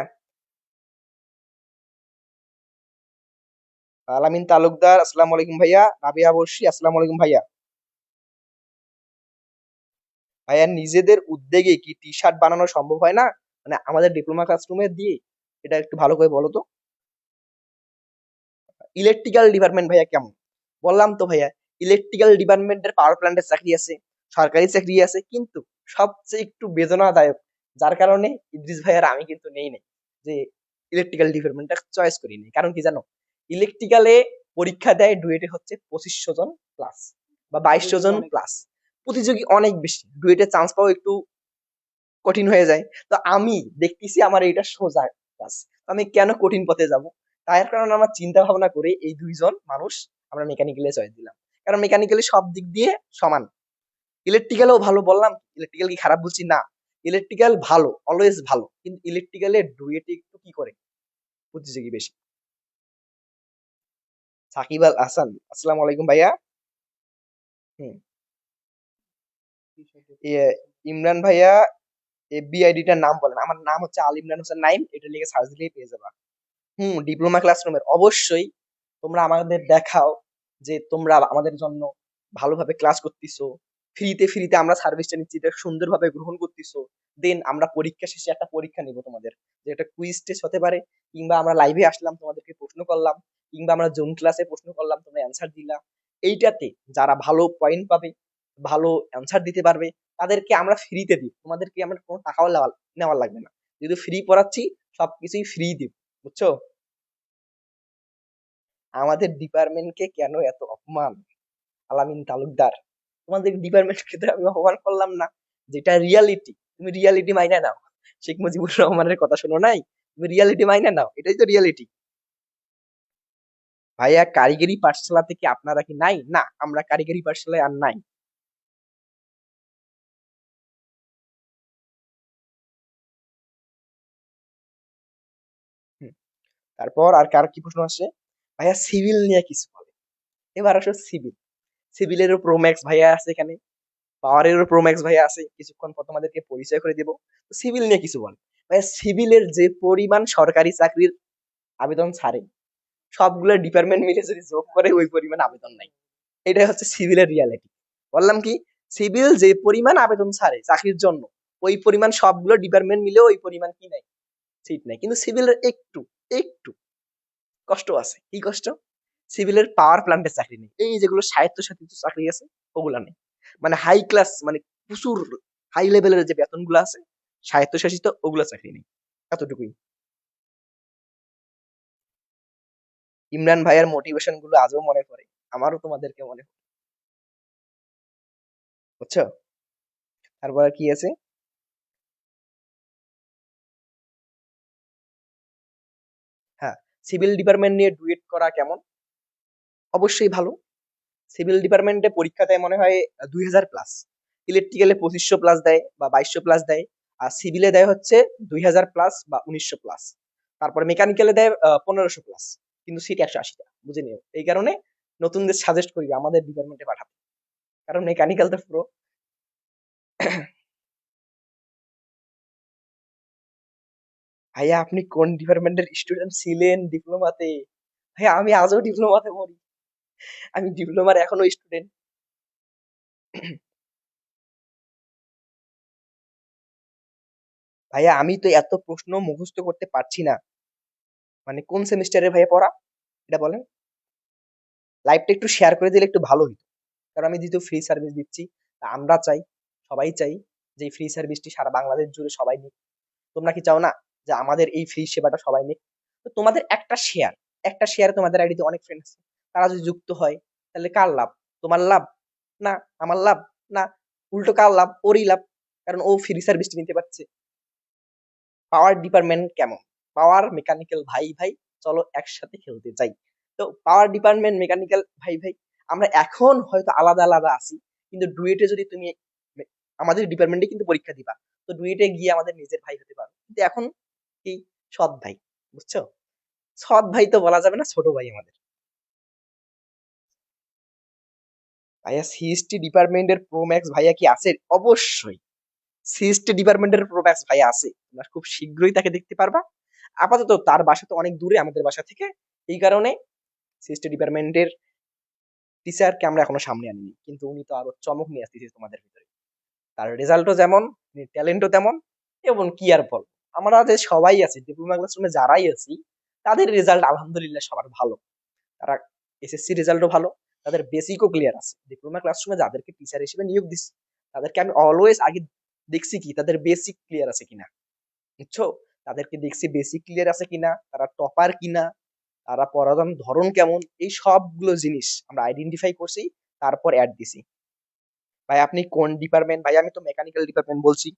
আলামিন তালুকদার, আসসালামু আলাইকুম ভাইয়া। রাবিয়া বর্ষি, আসসালামু আলাইকুম ভাইয়া। ভাইয়া নিজেদের উদ্যোগে কি টি শার্ট বানানো সম্ভব হয় না, মানে আমাদের ডিপ্লোমা ক্লাসরুমে দিয়ে? এটা একটু ভালো করে বলো তো। ইলেকট্রিক্যাল ডিপার্টমেন্ট ভাইয়া কেমন? বললাম তো ভাইয়া, ইলেকট্রিক্যাল ডিপার্টমেন্টের পাওয়ার প্ল্যান্টের চাকরি আছে, সরকারি চাকরি আছে, কিন্তু সবচেয়ে একটু বেদনাদায়ক, যার কারণে ইদ্রিস ভাইয়ার আমি কিন্তু নেই নাই, যে ইলেকট্রিক্যাল ডিপার্টমেন্টটা চয়েস করিনি। কারণ কি জানো, ইলেকট্রিক্যালে পরীক্ষা দেয় ডুয়েটে হচ্ছে 2500 জন প্লাস বা 2200 প্রতিযোগী জন অনেক প্লাস, বেশি। প্রতিযোগী অনেক বেশি, ডুয়েটে চান্স পাওয়া একটু কঠিন হয়ে যায়। তো আমি দেখতেছি আমার এটা সোজা কাজ, তো আমি কেন কঠিন পথে যাব? তার কারণে আমার চিন্তা ভাবনা করে এই দুইজন মানুষ আমরা মেকানিক্যালে চয়েস দিলাম, কারণ মেকানিক্যালে সব দিক দিয়ে সমান। ইলেকট্রিক্যালও ভালো, বললাম ইলেকট্রিক্যাল কি খারাপ বলছি না, ইলেকট্রিক্যাল ভালো, অলওয়েজ ভালো, কিন্তু ইলেকট্রিক্যালে ডুয়েটে একটু কি করে, প্রতিযোগী বেশি। সাকিব আল হাসান, আসসালামু আলাইকুম ভাইয়া। হুম। ইয়ে, ইমরান ভাইয়া, বিআইডিটার নাম বলেন। আমার নাম হচ্ছে আল ইমরান হোসেন নাইম, এটা লিখে সার্চ দিলেই পেয়ে যাবা। ডিপ্লোমা ক্লাসরুমের অবশ্যই তোমরা আমাদের দেখাও যে তোমরা আমাদের জন্য ভালোভাবে ক্লাস করতেছো, ফ্রিতে আমরা সার্ভিসটা নিচ্ছি, এটা সুন্দরভাবে গ্রহণ করতেছো। দেন আমরা পরীক্ষা শেষে একটা পরীক্ষা নিব তোমাদের, যে একটা কুইজ টেস্ট হতে পারে, কিংবা আমরা লাইভে আসলাম তোমাদেরকে প্রশ্ন করলাম, কিংবা আমরা জুম ক্লাসে প্রশ্ন করলাম তোমরা অ্যান্সার দিলা। এইটাতে যারা ভালো পয়েন্ট পাবে, ভালো অ্যান্সার দিতে পারবে, তাদেরকে আমরা ফ্রিতে দিই, তোমাদেরকে আমরা কোনো টাকাও নেওয়ার লাগবে না। যেহেতু ফ্রি পড়াচ্ছি, সবকিছুই ফ্রি দিব, বুঝছো? আমাদের ডিপার্টমেন্টকে কেন এত অপমান? আলামিন তালুকদার, তোমাদের ডিপার্টমেন্টকে তো আমি অপমান করলাম না, যেটা রিয়ালিটি, তুমি রিয়ালিটি মাইনে নাও। শেখ মুজিবুর রহমানের কথা শোনো নাই? তুমি রিয়ালিটি মাইনে নাও, এটাই তো রিয়ালিটি। ভাইয়া কারিগরি পাঠশালা থেকে আপনারা কি নাই? না, আমরা কারিগরি পাঠশালায় আর নাই। হুম, তারপর আর কার কি প্রশ্ন আসে? ভাইয়া সিভিল নিয়ে কিছু বলে। এবার আসো সিভিল। সিভিলেরও প্রোম্যাক্স ভাইয়া আছে এখানে, পাওয়ারেরও প্রোম্যাক্স ভাইয়া আছে, কিছুক্ষণ পর তোমাদেরকে পরিচয় করে দেবো। সিভিল নিয়ে কিছু বল। ভাইয়া সিভিলের যে পরিমাণ সরকারি চাকরির আবেদন ছাড়ে, সবগুলো ডিপার্টমেন্ট মিলে যদি যোগ করে ওই পরিমাণ আবেদন নাই। এটাই হচ্ছে সিভিলের রিয়ালিটি। বললাম কি, সিভিল যে পরিমাণ আবেদন ছাড়ে চাকরির জন্য, ওই পরিমাণ সবগুলো ডিপার্টমেন্ট মিলে ওই পরিমাণ কি নাই, সিট নাই। কিন্তু সিভিলের একটু একটু কষ্ট আছে। কি কষ্ট? সিভিলের পাওয়ার প্ল্যান্টের চাকরি নেই, এই যেগুলো স্বায়ত্তশাসিত চাকরি আছে ওগুলা নেই। মানে হাই ক্লাস, মানে প্রচুর হাই লেভেলের যে বেতনগুলো আছে স্বায়ত্তশাসিত, ওগুলা চাকরি নেই। এতটুকুই। ইমরান ভাইয়ের মোটিভেশন গুলো আজও মনে পড়ে, আমারও তোমাদেরকে মনে পড়ে, বুঝছো? তারপরে কি আছে? হ্যাঁ, সিভিল ডিপার্টমেন্ট নিয়ে ডুয়েট করা কেমন? অবশ্যই ভালো। সিভিল ডিপার্টমেন্টে পরীক্ষা দেয় মনে হয় 2000 প্লাস, ইলেকট্রিক্যালে 2500 প্লাস দেয় বা 2200 প্লাস দেয়, আর সিভিলে দেয় হচ্ছে 2000 প্লাস বা 1900 প্লাস। তারপরে মেকানিক্যালে দেয় 1500 প্লাস, কিন্তু সিট 180টা, বুঝে নিও। এই কারণে নতুনদের সাজেস্ট করি আমাদের ডিপার্টমেন্টে পাঠাতে, কারণ মেকানিক্যাল তো পুরো। ভাইয়া আপনি কোন ডিপার্টমেন্টের স্টুডেন্ট ছিলেন ডিপ্লোমাতে? ভাইয়া আমি আজও ডিপ্লোমাতে পড়ি, আমি ডিপ্লোমার এখনো স্টুডেন্ট। ভাইয়া আমি তো এত প্রশ্ন মুখস্থ করতে পারছি না। মানে কোন সেমিস্টারে ভাইয়া পড়া, এটা বলেন। লাইভটা একটু শেয়ার করে দিলে একটু ভালো হতো, কারণ আমি যেহেতু ফ্রি সার্ভিস দিচ্ছি, তা আমরা চাই, সবাই চাই, যে এই ফ্রি সার্ভিসটি সারা বাংলাদেশ জুড়ে সবাই নিক। তোমরা কি চাও না যে আমাদের এই ফ্রি সেবাটা সবাই নিক? তো তোমাদের একটা শেয়ার, একটা শেয়ারে তোমাদের আইডিতে অনেক ফ্রেন্ড আছে, তারা যদি যুক্ত হয়, তাহলে কার লাভ? তোমার লাভ না? আমার লাভ না? উল্টো কার লাভ? ওরই লাভ, কারণ ও ফ্রি সার্ভিসটি নিতে পারছে। পাওয়ার ডিপার্টমেন্ট কেমন? পাওয়ার মেকানিক্যাল ভাই ভাই, চলো একসাথে খেলতে যাই। তো পাওয়ার ডিপার্টমেন্ট মেকানিক্যাল ভাই ভাই, আমরা এখন হয়তো আলাদা আলাদা আছি, কিন্তু ডুয়েটে যদি তুমি আমাদের ডিপার্টমেন্টে কিন্তু পরীক্ষা দিবা, তো ডুয়েটে গিয়ে আমাদের নিজের ভাই হতে পারো, কিন্তু এখন কি, সৎ ভাই, বুঝছো? সৎ ভাই তো বলা যাবে না, ছোট ভাই আমাদের। ভাইয়া সিএসটি ডিপার্টমেন্টের প্রো ম্যাক্স ভাইয়া কি আছে? অবশ্যই সিএসটি ডিপার্টমেন্টের প্রো ম্যাক্স ভাইয়া আছে, তোমরা খুব শীঘ্রই তাকে দেখতে পারবা। আপাতত তার বাসা তো অনেক দূরে আমাদের বাসা থেকে, এই কারণে সিএসটি ডিপার্টমেন্টের টিচারকে আমরা এখনো সামনে আনিনি, কিন্তু উনি তো আরো চমক নিয়ে আসতেছে তোমাদের ভিতরে। তার রেজাল্টও যেমন, ট্যালেন্টও তেমন, এবং কি আর বল, আমরা যে সবাই আছি ডিপ্লোমা ক্লাসরুমে যারাই আছি, তাদের রেজাল্ট আলহামদুলিল্লাহ সবার ভালো। তারা এসএসসি রেজাল্টও ভালো, তাদের বেসিকও ক্লিয়ার আছে। ডিপ্লোমা ক্লাসরুমে যাদেরকে টিচার হিসেবে নিয়োগ দিচ্ছি, তাদেরকে আমি অলওয়েজ আগে দেখছি কি তাদের বেসিক ক্লিয়ার আছে কিনা, বুঝছো? তাদেরকে দেখছি বেসিক ক্লিয়ার আছে কিনা, তারা টপার কিনা, তারা পড়ানোর ধরন কেমন, এই সবগুলো জিনিস আমরা আইডেন্টিফাই করছি, তারপর অ্যাড দিছি। ভাই আপনি কোন ডিপার্টমেন্ট? ভাই আমি তো মেকানিক্যাল ডিপার্টমেন্ট বলছি।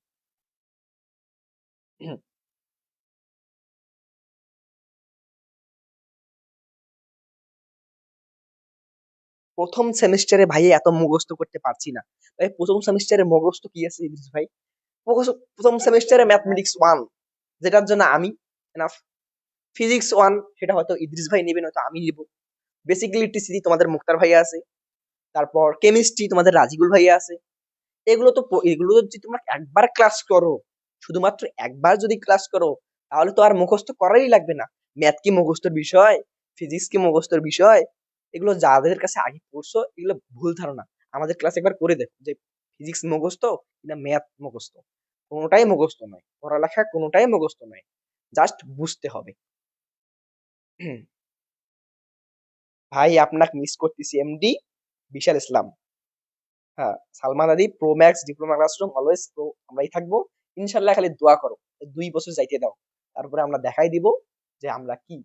প্রথম সেমিস্টারে ভাই এত মুখস্থ করতে পারছি না। ভাই প্রথম সেমিস্টারে মুখস্থ কি আছে ইদ্রিস ভাই? প্রথম সেমিস্টারে ম্যাথমেটিক্স ওয়ান, যেটার জন্য আমি এনাফ। ফিজিক্স ওয়ান, সেটা হয়তো ইদ্রিস ভাই নেবেন, হয়তো আমি নিব। বেসিক্যালি টিসিডি তোমাদের মুক্তার ভাইয়া আছে। তারপর কেমিস্ট্রি তোমাদের রাজিকুল ভাইয়া আছে। এগুলো যদি তোমরা একবার ক্লাস করো, শুধুমাত্র একবার যদি ক্লাস করো, তাহলে তো আর মুখস্থ করারই লাগবে না। ম্যাথ কি মুখস্থর বিষয়? ফিজিক্স কি মুখস্থর বিষয়? এগুলো যাদের কাছে আগে পড়ছো, এগুলো ভুল ধারণা। আমাদের ক্লাস একবার করে দেখো যে ফিজিক্স মুখস্থ কিনা ম্যাথ মুখস্থ। কোনোটাই মুখস্থ নয়, পড়ালেখা কোনোটাই মুখস্থ নয়, জাস্ট বুঝতে হবে। ভাই আপনাকে মিস করতেছি এমডি বিশাল ইসলাম। হ্যাঁ, Salman Ali pro max diploma classroom always pro, আমরাই থাকবো। ইনশাল্লাহ খালি দোয়া করো, এই 2 বছর যাইতে দাও, তারপরে আমরা দেখাই দিব যে আমরা কি।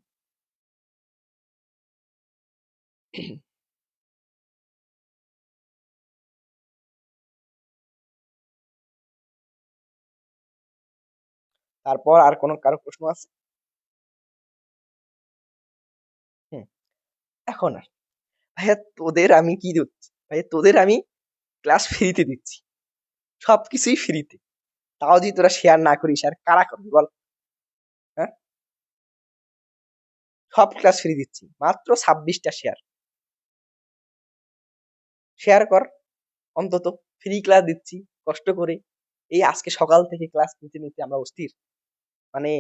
তারপর আর কোনো কারো প্রশ্ন আছে? হুম, এখন আর ভাইয়া তোদের আমি কি দিচ্ছি? ভাইয়া তোদের আমি ক্লাস ফ্রিতে দিচ্ছি, সবকিছুই ফ্রিতে। তাও যদি তোরা শেয়ার না করিস, আর কারা করবি বল? হ্যাঁ, সব ক্লাস ফ্রি দিচ্ছি, মাত্র 26টা শেয়ার। শেয়ার কর অন্তত, ফ্রি ক্লাস দিচ্ছি কষ্ট করে। এই আজকে সকাল থেকে ক্লাস নিতে নিতে আমরা অস্থির, মানে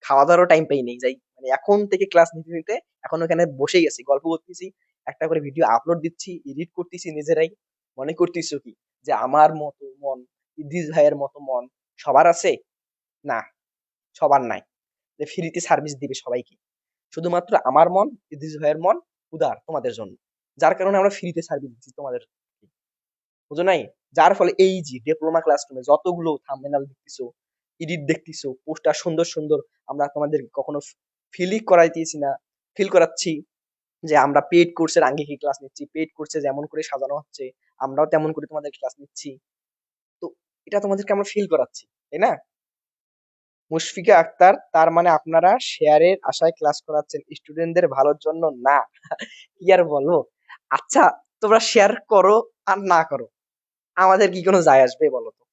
খাওয়া দাওয়ারও টাইম পাই নেই যাই, মানে এখন থেকে ক্লাস নিতে নিতে এখন ওখানে বসে গেছি, গল্প করতেছি, একটা করে ভিডিও আপলোড দিচ্ছি, এডিট করতেছি নিজেরাই। মনে করতেছো কি যে আমার মতো মন, ইদ্রিস ভাইয়ের মতো মন সবার আছে? না, সবার নাই যে ফ্রিতে সার্ভিস দিবে সবাইকে। শুধুমাত্র আমার মন, ইদ্রিস ভাইয়ের মন উদার তোমাদের জন্য, যার কারণে আমরা ফ্রিতে সার্ভিস দিচ্ছি তোমাদের, বুঝো নাই? যার ফলে এই যে ডিপ্লোমা ক্লাসরুমে যতগুলো থাম্বনেল দেখতেছো, এডিট দেখতেছো, পোস্টার সুন্দর সুন্দর, আমরা তোমাদের কখনো ফিলই করাইতেছি না, ফিল করাচ্ছি যে আমরা পেইড কোর্সের আঙ্গিকে ক্লাস নিচ্ছি, পেইড কোর্সে যেমন করে সাজানো হচ্ছে আমরাও তেমন করে তোমাদের ক্লাস নিচ্ছি। তো এটা তোমাদেরকে আমরা ফিল করাচ্ছি, তাই না? মুশফিকা আক্তার, তার মানে আপনারা শেয়ারের আশায় ক্লাস করাচ্ছেন, স্টুডেন্টদের ভালোর জন্য না। কি আর বলবো। আচ্ছা, তোমরা শেয়ার করো আর না করো, আমাদের কি কোনো যায় আসবে বলো তো?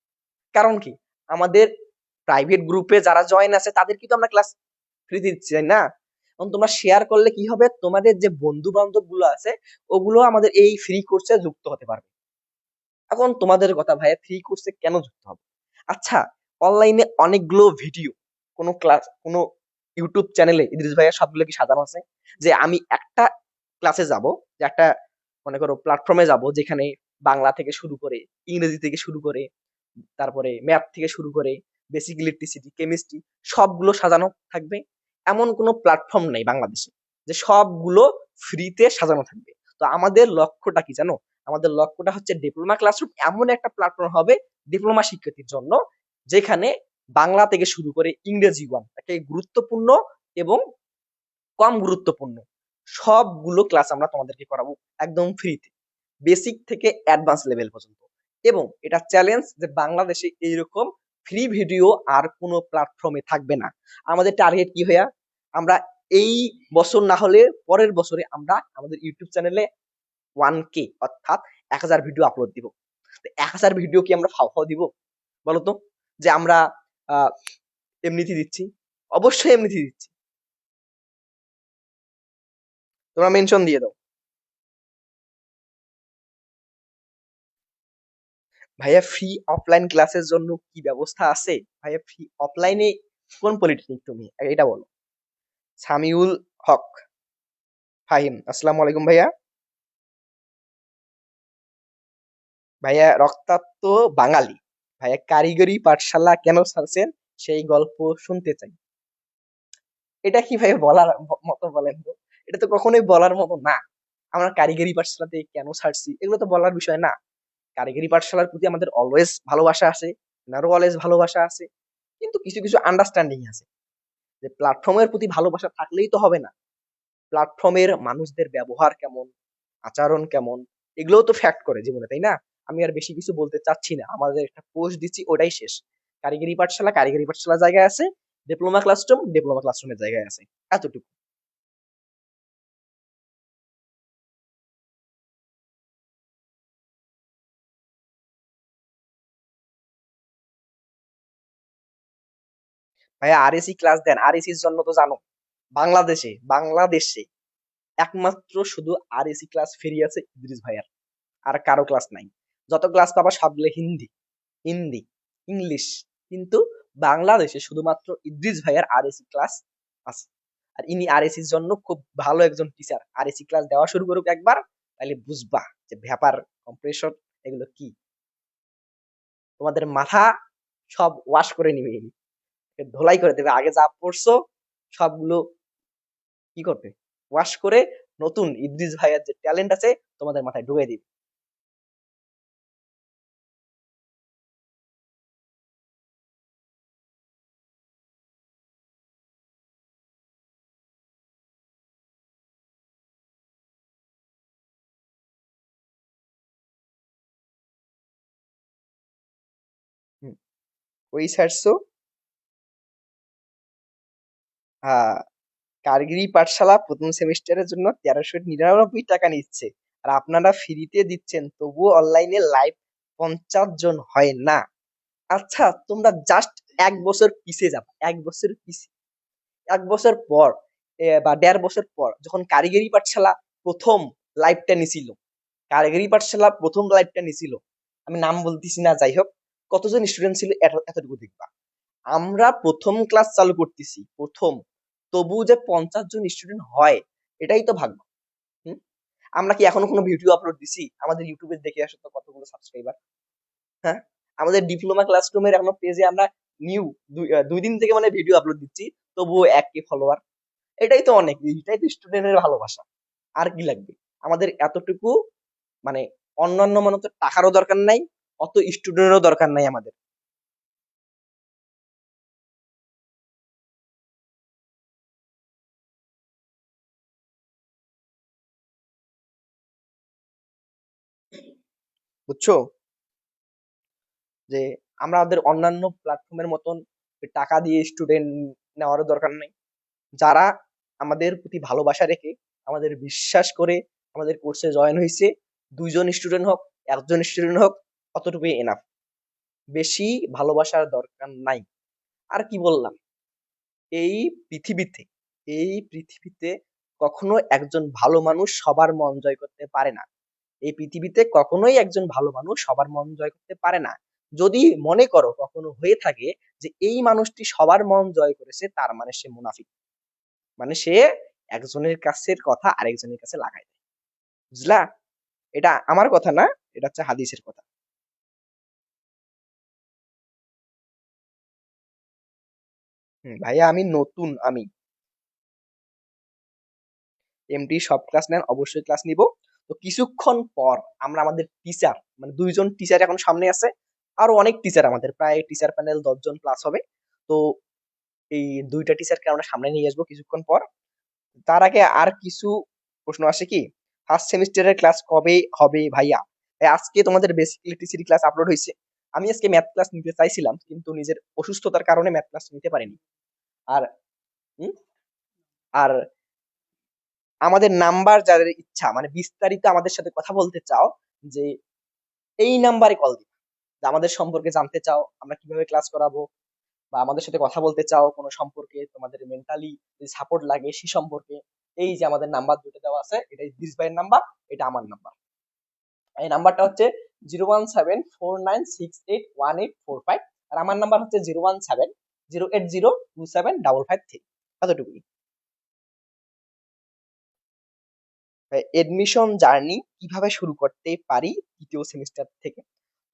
কারণ কি, আমাদের প্রাইভেট গ্রুপে যারা জয়েন আছে তাদেরকে তো আমরা ক্লাস ফ্রি দিচ্ছি, তাই না? এখন তোমরা শেয়ার করলে কি হবে, তোমাদের যে বন্ধু বান্ধব গুলো আছে ওগুলো আমাদের এই ফ্রি কোর্সে যুক্ত হতে পারবে। এখন তোমাদের কথা ভাইয়া, ফ্রি কোর্সে কেন যুক্ত হবে? আচ্ছা, অনলাইনে অনেকগুলো ভিডিও, কোনো ক্লাস, কোনো ইউটিউব চ্যানেলে ইদ্রিস ভাইয়া সবগুলো কি সাজানো আছে যে আমি একটা ক্লাসে যাব, যে একটা মনে করো প্ল্যাটফর্মে যাব যেখানে বাংলা থেকে শুরু করে, ইংরেজি থেকে শুরু করে, তারপরে ম্যাথ থেকে শুরু করে, বেসিক ইলেকট্রিসিটি, কেমিস্ট্রি, সবগুলো সাজানো থাকবে? এমন কোনো প্ল্যাটফর্ম নেই বাংলাদেশে যে সবগুলো ফ্রিতে সাজানো থাকবে। তো আমাদের লক্ষ্যটা কি জানো? আমাদের লক্ষ্যটা হচ্ছে ডিপ্লোমা ক্লাসরুম এমন একটা প্ল্যাটফর্ম হবে ডিপ্লোমা শিক্ষার্থীর জন্য, যেখানে বাংলা থেকে শুরু করে ইংরেজি ওয়ান একটা গুরুত্বপূর্ণ এবং কম গুরুত্বপূর্ণ সবগুলো ক্লাস আমরা তোমাদেরকে করাবো একদম ফ্রিতে, বেসিক থেকে অ্যাডভান্স লেভেল পর্যন্ত। এবং এটা চ্যালেঞ্জ যে বাংলাদেশে এইরকম ফ্রি ভিডিও আর কোনো প্ল্যাটফর্মে থাকবে না। আমাদের টার্গেট কি হইয়া, আমরা এই বছর না হলে পরের বছরে আমরা আমাদের ইউটিউব চ্যানেলে 1K অর্থাৎ 1000 ভিডিও আপলোড দিব। তো 1000 ভিডিও কি আমরা ফাও ফাও দিব বলতো? যে আমরা আহ এমনিতে দিচ্ছি? অবশ্যই এমনিতে দিচ্ছি। তোমরা মেনশন দিয়ে দাও। ভাইয়া ফ্রি অফলাইন ক্লাসের জন্য কি ব্যবস্থা আছে? ভাইয়া ফ্রি অফলাইনে কোন পলিটেকনিক তুমি এটা বলো। সামিউল হক ফাহিম, আসসালামু আলাইকুম ভাইয়া। ভাইয়া রক্তাক্ত বাঙালি, ভাইয়া কারিগরি পাঠশালা কেন ছাড়ছেন সেই গল্প শুনতে চাই। এটা কি ভাই বলার মতো বলেন তো? এটা তো কখনোই বলার মতো না। আমরা কারিগরি পাঠশালাতে কেন ছাড়ছি এগুলো তো বলার বিষয় না। কারিগরি পাঠশালার প্রতি আমাদের অলওয়েজ ভালোবাসা আছে, এনারও অলওয়েজ ভালোবাসা আছে, কিন্তু কিছু কিছু আন্ডারস্ট্যান্ডিং আছে। যে প্ল্যাটফর্মের প্রতি ভালোবাসা থাকলেই তো হবে না, প্ল্যাটফর্মের মানুষদের ব্যবহার কেমন, আচরণ কেমন, এগুলোও তো ফ্যাক্ট করে জীবনে, তাই না? আমি আর বেশি কিছু বলতে চাচ্ছি না, আমাদের একটা পোস্ট দিচ্ছি ওটাই শেষ। কারিগরি পাঠশালা কারিগরি পাঠশালার জায়গায় আছে, ডিপ্লোমা ক্লাসরুম ডিপ্লোমা ক্লাসরুমের জায়গায় আছে, এতটুকু। ভাইয়া আরএসি ক্লাস দেন, আরএসির জন্য তো জানো বাংলাদেশে একমাত্র শুধু আরএসি ক্লাস ফ্রি আছে ইদ্রিস ভাইয়ার, আর কারো ক্লাস নাই। যত ক্লাস পাবা সবগুলো হিন্দি, হিন্দি, ইংলিশ, কিন্তু বাংলাদেশে শুধুমাত্র ইদ্রিস ভাইয়ার আরএসি ক্লাস আছে। আর ইনি আরএসির জন্য খুব ভালো একজন টিচার, আরএসি ক্লাস দেওয়া শুরু করুক একবার, তাহলে বুঝবা যে ভ্যাপার কম্প্রেশন এগুলো কি, তোমাদের মাথা সব ওয়াশ করে নিবে ইনি, ধোলাই করে দেবে, আগে যা পড়ছো সবগুলো কি করবে, ওয়াশ করে নতুন ইদ্রিস ভাইয়ের যে ট্যালেন্ট আছে তোমাদের মাথায় ঢুকিয়ে দিবে। হুম, ওই ছাড়ছো। হ্যাঁ, কারিগরি পাঠশালা প্রথম সেমিস্টারের জন্য 1399 টাকা নিচ্ছে, আর আপনারা ফ্রিতে দিচ্ছেন, তবুও অনলাইনে লাইভ 50 জন হয় না। আচ্ছা, তোমরা জাস্ট 1 বছর পিছিয়ে যাবা, 1 বছর পিছিয়ে, 1 বছর পর বা 1.5 বছর পর যখন কারিগরি পাঠশালা প্রথম লাইভটা নিছিল, কারিগরি পাঠশালা প্রথম লাইভটা নিছিল, আমি নাম বলতেছি না, যাই হোক, কতজন স্টুডেন্ট ছিল এতটুকু দেখবা। আমরা প্রথম ক্লাস চালু করতেছি, প্রথম, তবু যে 50 জন স্টুডেন্ট হয়, এটাই তো ভাগ্য। হুম? আমরা কি এখনো কোনো ভিডিও আপলোড দিছি? আমাদের ইউটিউবে দেখে আসো তো কতগুলো সাবস্ক্রাইবার। হ্যাঁ, আমাদের ডিপ্লোমা ক্লাসরুমের এখনো পেজে আমরা নিউ 2 দিন থেকে মানে ভিডিও আপলোড দিচ্ছি, তবুও 1K ফলোয়ার। এটাই তো অনেক, এটাই তো স্টুডেন্টের ভালোবাসা। আর কি লাগবে আমাদের এতটুকু, মানে অন্যান্য মানে তো টাকারও দরকার নাই, অত স্টুডেন্টেরও দরকার নাই আমাদের। বুঝছো যে আমাদের অন্যান্য প্ল্যাটফর্মের মতন টাকা দিয়ে স্টুডেন্ট নেওয়ারও দরকার নেই। যারা আমাদের প্রতি ভালোবাসা রেখে, আমাদের বিশ্বাস করে আমাদের কোর্সে জয়েন হয়েছে, 2 জন স্টুডেন্ট হোক, 1 জন স্টুডেন্ট হোক, অতটুকুই এনাফ। বেশি ভালোবাসার দরকার নাই। আর কি বললাম, এই পৃথিবীতে এই পৃথিবীতে কখনো একজন ভালো মানুষ সবার মন জয় করতে পারে না। এই পৃথিবীতে কখনোই একজন ভালো মানুষ সবার মন জয় করতে পারে না। যদি মনে করো কখনো হয়ে থাকে যে এই মানুষটি সবার মন জয় করেছে, তার মানে সে মুনাফিক, মানে সে একজনের কাছের কথা আরেকজনের কাছে লাগায় দেয়। বুঝলা? এটা আমার কথা না, এটা হচ্ছে হাদিসের কথা। ভাইয়া আমি নতুন, আমি এমডি সব ক্লাস নেন, অবশ্যই ক্লাস নিব। তো কিছুক্ষণ পর আমরা আমাদের টিচার, মানে 2 জন টিচার এখন সামনে আছে, আরো অনেক টিচার, আমাদের প্রায় টিচার প্যানেল 10 জন প্লাস হবে। তো এই 2টা টিচারকে আমরা সামনে নিয়ে আসবো কিছুক্ষণ পর। তার আগে আর কিছু প্রশ্ন আসে কি, ফার্স্ট সেমিস্টারের ক্লাস কবে হবে ভাইয়া? আজকে তোমাদের বেসিক ইলেকট্রিসিটি ক্লাস আপলোড হয়েছে। আমি আজকে ম্যাথ ক্লাস নিতে চাইছিলাম, কিন্তু নিজের অসুস্থতার কারণে ম্যাথ ক্লাস নিতে পারিনি। আর উম, আর আমাদের নাম্বার যাদের ইচ্ছা, মানে বিস্তারিত আমাদের সাথে কথা বলতে চাও, যে এই নাম্বারে কল দিবে, যে আমাদের সম্পর্কে জানতে চাও আমরা কিভাবে ক্লাস করাবো, বা আমাদের সাথে কথা বলতে চাও কোনো সম্পর্কে, তোমাদের মেন্টালি যদি সাপোর্ট লাগে সে সম্পর্কে, এই যে আমাদের নাম্বার দুটো দেওয়া আছে, এটা ইদ্রিস ভাইয়ের নাম্বার, এটা আমার নাম্বার। এই নাম্বারটা হচ্ছে 01749681845। আর আমার নাম্বার হচ্ছে 01708027553। এতটুকুই। এডমিশন জার্নি কিভাবে শুরু করতে পারি তৃতীয় সেমিস্টার থেকে?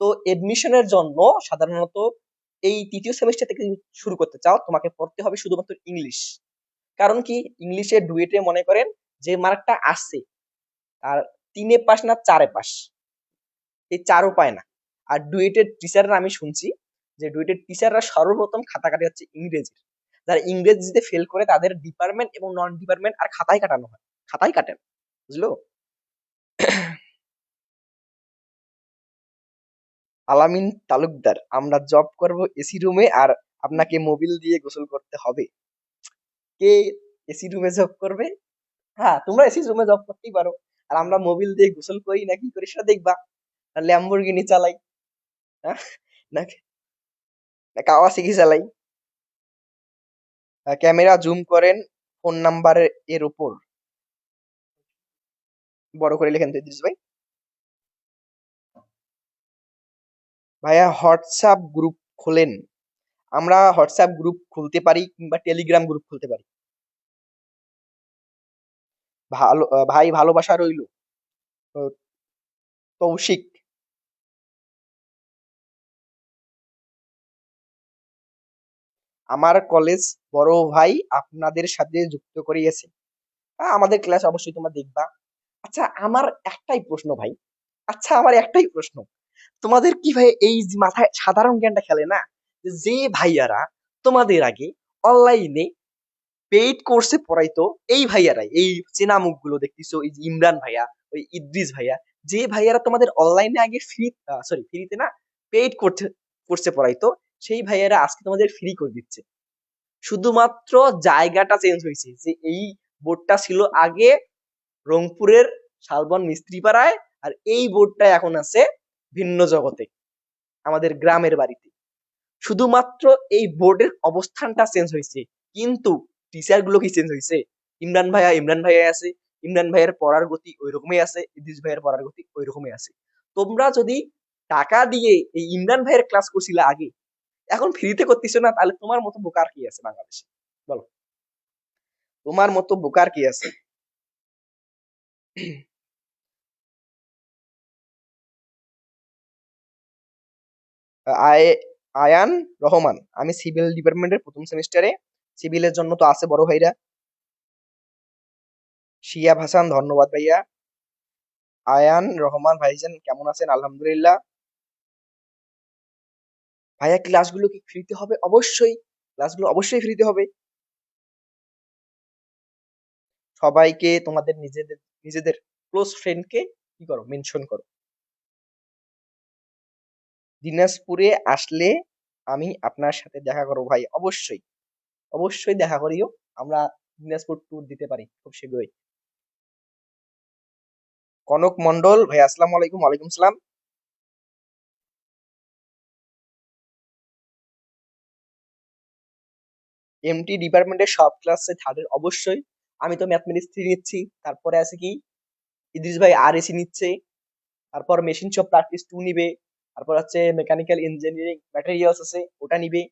তো এডমিশনের জন্য সাধারণত এই তৃতীয় সেমিস্টার থেকে যদি শুরু করতে চাও, তোমাকে পড়তে হবে শুধুমাত্র ইংলিশ। কারণ কি, ইংলিশে ডুয়েটে মনে করেন যে মার্কটা আসছে, আর 3-এ পাস না 4-এ পাস, এই 4ও পায় না। আর ডুয়েটের টিচাররা আমি শুনছি যে ডুয়েটের টিচাররা সর্বপ্রথম খাতা কাটে হচ্ছে ইংরেজির। যারা ইংরেজিতে ফেল করে তাদের ডিপার্টমেন্ট এবং নন ডিপার্টমেন্ট আর খাতাই কাটানো হয়, খাতাই কাটেন, বুঝলো? আলামিন তালুকদার, আমরা জব করব এসি রুমে আর আপনাকে মোবিল দিয়ে গোসল করতে হবে। কে এসি রুমে জব করবে? হ্যাঁ, তোমরা এসি রুমে জব করতেই পারো, আর আমরা মোবিল দিয়ে গোসল করি না কি করি সেটা দেখবা। ল্যাম্বরগিনি চালাই, হ্যাঁ, নাকি কাওয়াসাকি চালাই। ক্যামেরা জুম করেন ফোন নাম্বার এর উপর, বড় করে লেখেন তো ইদ্রিস ভাই। ভাইয়া হোয়াটসঅ্যাপ গ্রুপ খোলেন। আমরা হোয়াটসঅ্যাপ গ্রুপ খুলতে পারি কিংবা টেলিগ্রাম গ্রুপ খুলতে পারি। ভালো ভাই, ভালোবাসা রইলো। আহ, তৌশিক, আমার কলেজ বড় ভাই আপনাদের সাথে যুক্ত করিয়েছে। আমাদের ক্লাস অবশ্যই তোমরা দেখবা। আচ্ছা, আমার একটাই প্রশ্ন ভাই, আচ্ছা আমার একটাই প্রশ্ন, তোমাদের কি ভাই এই যে মাথায় সাধারণ জ্ঞানটা খেলে না, যে ভাইয়ারা তোমাদের আগে অনলাইনে পেইড কোর্সে পড়াইতো, এই ভাইয়ারাই, এই চেনা মুখগুলো দেখতেছো, এই যে ইমরান ভাইয়া, ওই ইদ্রিস ভাইয়া, যে ভাইয়ারা তোমাদের অনলাইনে আগে ফ্রি, সরি ফ্রিতে না, পেইড করতে কোর্সে পড়াইতো, সেই ভাইয়ারা আজকে তোমাদের ফ্রি করে দিচ্ছে। শুধুমাত্র জায়গাটা চেঞ্জ হয়েছে, যে এই বোর্ডটা ছিল আগে রংপুরের শালবন মিস্ত্রিপাড়ায়, আর এই বোর্ডটা এখন আছে ভিন্ন জগতে, আমাদের গ্রামের বাড়িতে। শুধুমাত্র এই বোর্ডের অবস্থানটা চেঞ্জ হয়েছে, কিন্তু টিচার গুলো কি চেঞ্জ হয়েছে? ইমরান ভাইয়া আছে, ইমরান ভাইয়ের পড়ার গতি ওই রকমই আছে, ইদ্রিস ভাইয়ের পড়ার গতি ওই রকমই আছে। তোমরা যদি টাকা দিয়ে এই ইমরান ভাইয়ের ক্লাস করছিলে আগে, এখন ফ্রিতে করতেছো না, তাহলে তোমার মতো বোকার কি আছে বাংলাদেশে? বলো, তোমার মতো বোকার কি আছে? আয় আয়ান রহমান, আমি সিভিল ডিপার্টমেন্টের প্রথম সেমিস্টারে। সিভিলের জন্য তো আছে বড় ভাইরা। শিয়াব হাসান, ধন্যবাদ ভাইয়া। আয়ান রহমান ভাইজান কেমন আছেন? আলহামদুলিল্লাহ। ভাইয়া ক্লাসগুলো কি ফ্রিতে হবে? অবশ্যই, ক্লাসগুলো অবশ্যই ফ্রিতে হবে। সবাইকে তোমাদের নিজেদের নিজেদের ক্লোজ ফ্রেন্ডকে কি করো, মেনশন করো। দিনাজপুরে আসলে আমি আপনার সাথে দেখা করবো ভাই, অবশ্যই, অবশ্যই দেখা করিও। আমরা দিনাজপুর ট্যুর দিতে পারি খুব শীঘ্রই। কনক মন্ডল ভাই, আসসালামু আলাইকুম। ওয়ালাইকুম সালাম। এমটি ডিপার্টমেন্টের সব ক্লাসে থার্ডের অবশ্যই। আমি তো ম্যাথমেটিক্স 3 নিচ্ছি, তারপরে আছে কি ইদ্রিস ভাই আর এসি নিচ্ছে, তারপর মেশিন শপ প্র্যাকটিস 2 নিবে, তারপর হচ্ছে মেকানিক্যাল ইঞ্জিনিয়ারিং ম্যাটেরিয়ালস আছে ওটা নিবে।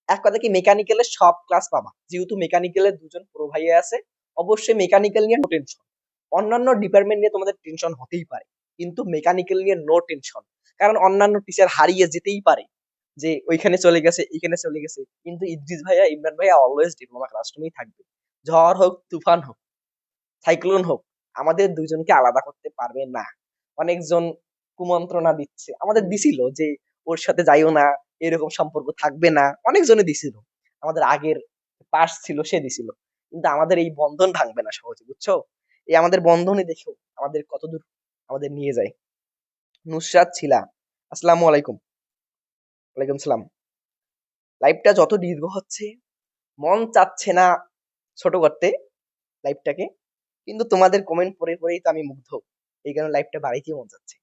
এক কথা কি, মেকানিক্যালের সব ক্লাস পাবা, যেহেতু মেকানিক্যালের দুজন প্রো ভাইয়া আছে। অবশ্যই মেকানিক্যাল নিয়ে নো টেনশন। অন্যান্য ডিপার্টমেন্ট নিয়ে তোমাদের টেনশন হতেই পারে, কিন্তু মেকানিক্যাল নিয়ে নো টেনশন। কারণ অন্যান্য টিচার হারিয়ে যেতেই পারে, যে ওইখানে চলে গেছে এইখানে চলে গেছে, কিন্তু ইদ্রিস ভাইয়া ইমরান ভাইয়া অলওয়েজ ডিপ্লোমা ক্লাসরুমেই থাকবে। ঝড় হোক, তুফান হোক, সাইক্লোন হোক, আমাদের দুইজনকে আলাদা করতে পারবে না। অনেকজন কুমন্ত্রণা দিচ্ছে, আমাদের দিছিল যে ওর সাথে যাইও না, এরকম সম্পর্ক থাকবে না, অনেকজনে দিছিল। আমাদের আগের পাস ছিল সে দিছিল, কিন্তু আমাদের এই বন্ধন ভাঙবে না সহজে, বুঝছো? এই আমাদের বন্ধনই দেখো আমাদের কতদূর আমাদের নিয়ে যায়। নুসরাত ছিলা, আসসালামু আলাইকুম। ওয়ালাইকুম সালাম। লাইভটা যত দীর্ঘ হচ্ছে, মন চাচ্ছে না ছোট করতে লাইভটাকে, কিন্তু তোমাদের কমেন্ট পড়ে পড়েই তো আমি মুগ্ধ, এই কারণে লাইভটা বাড়াইতে মন চাচ্ছে।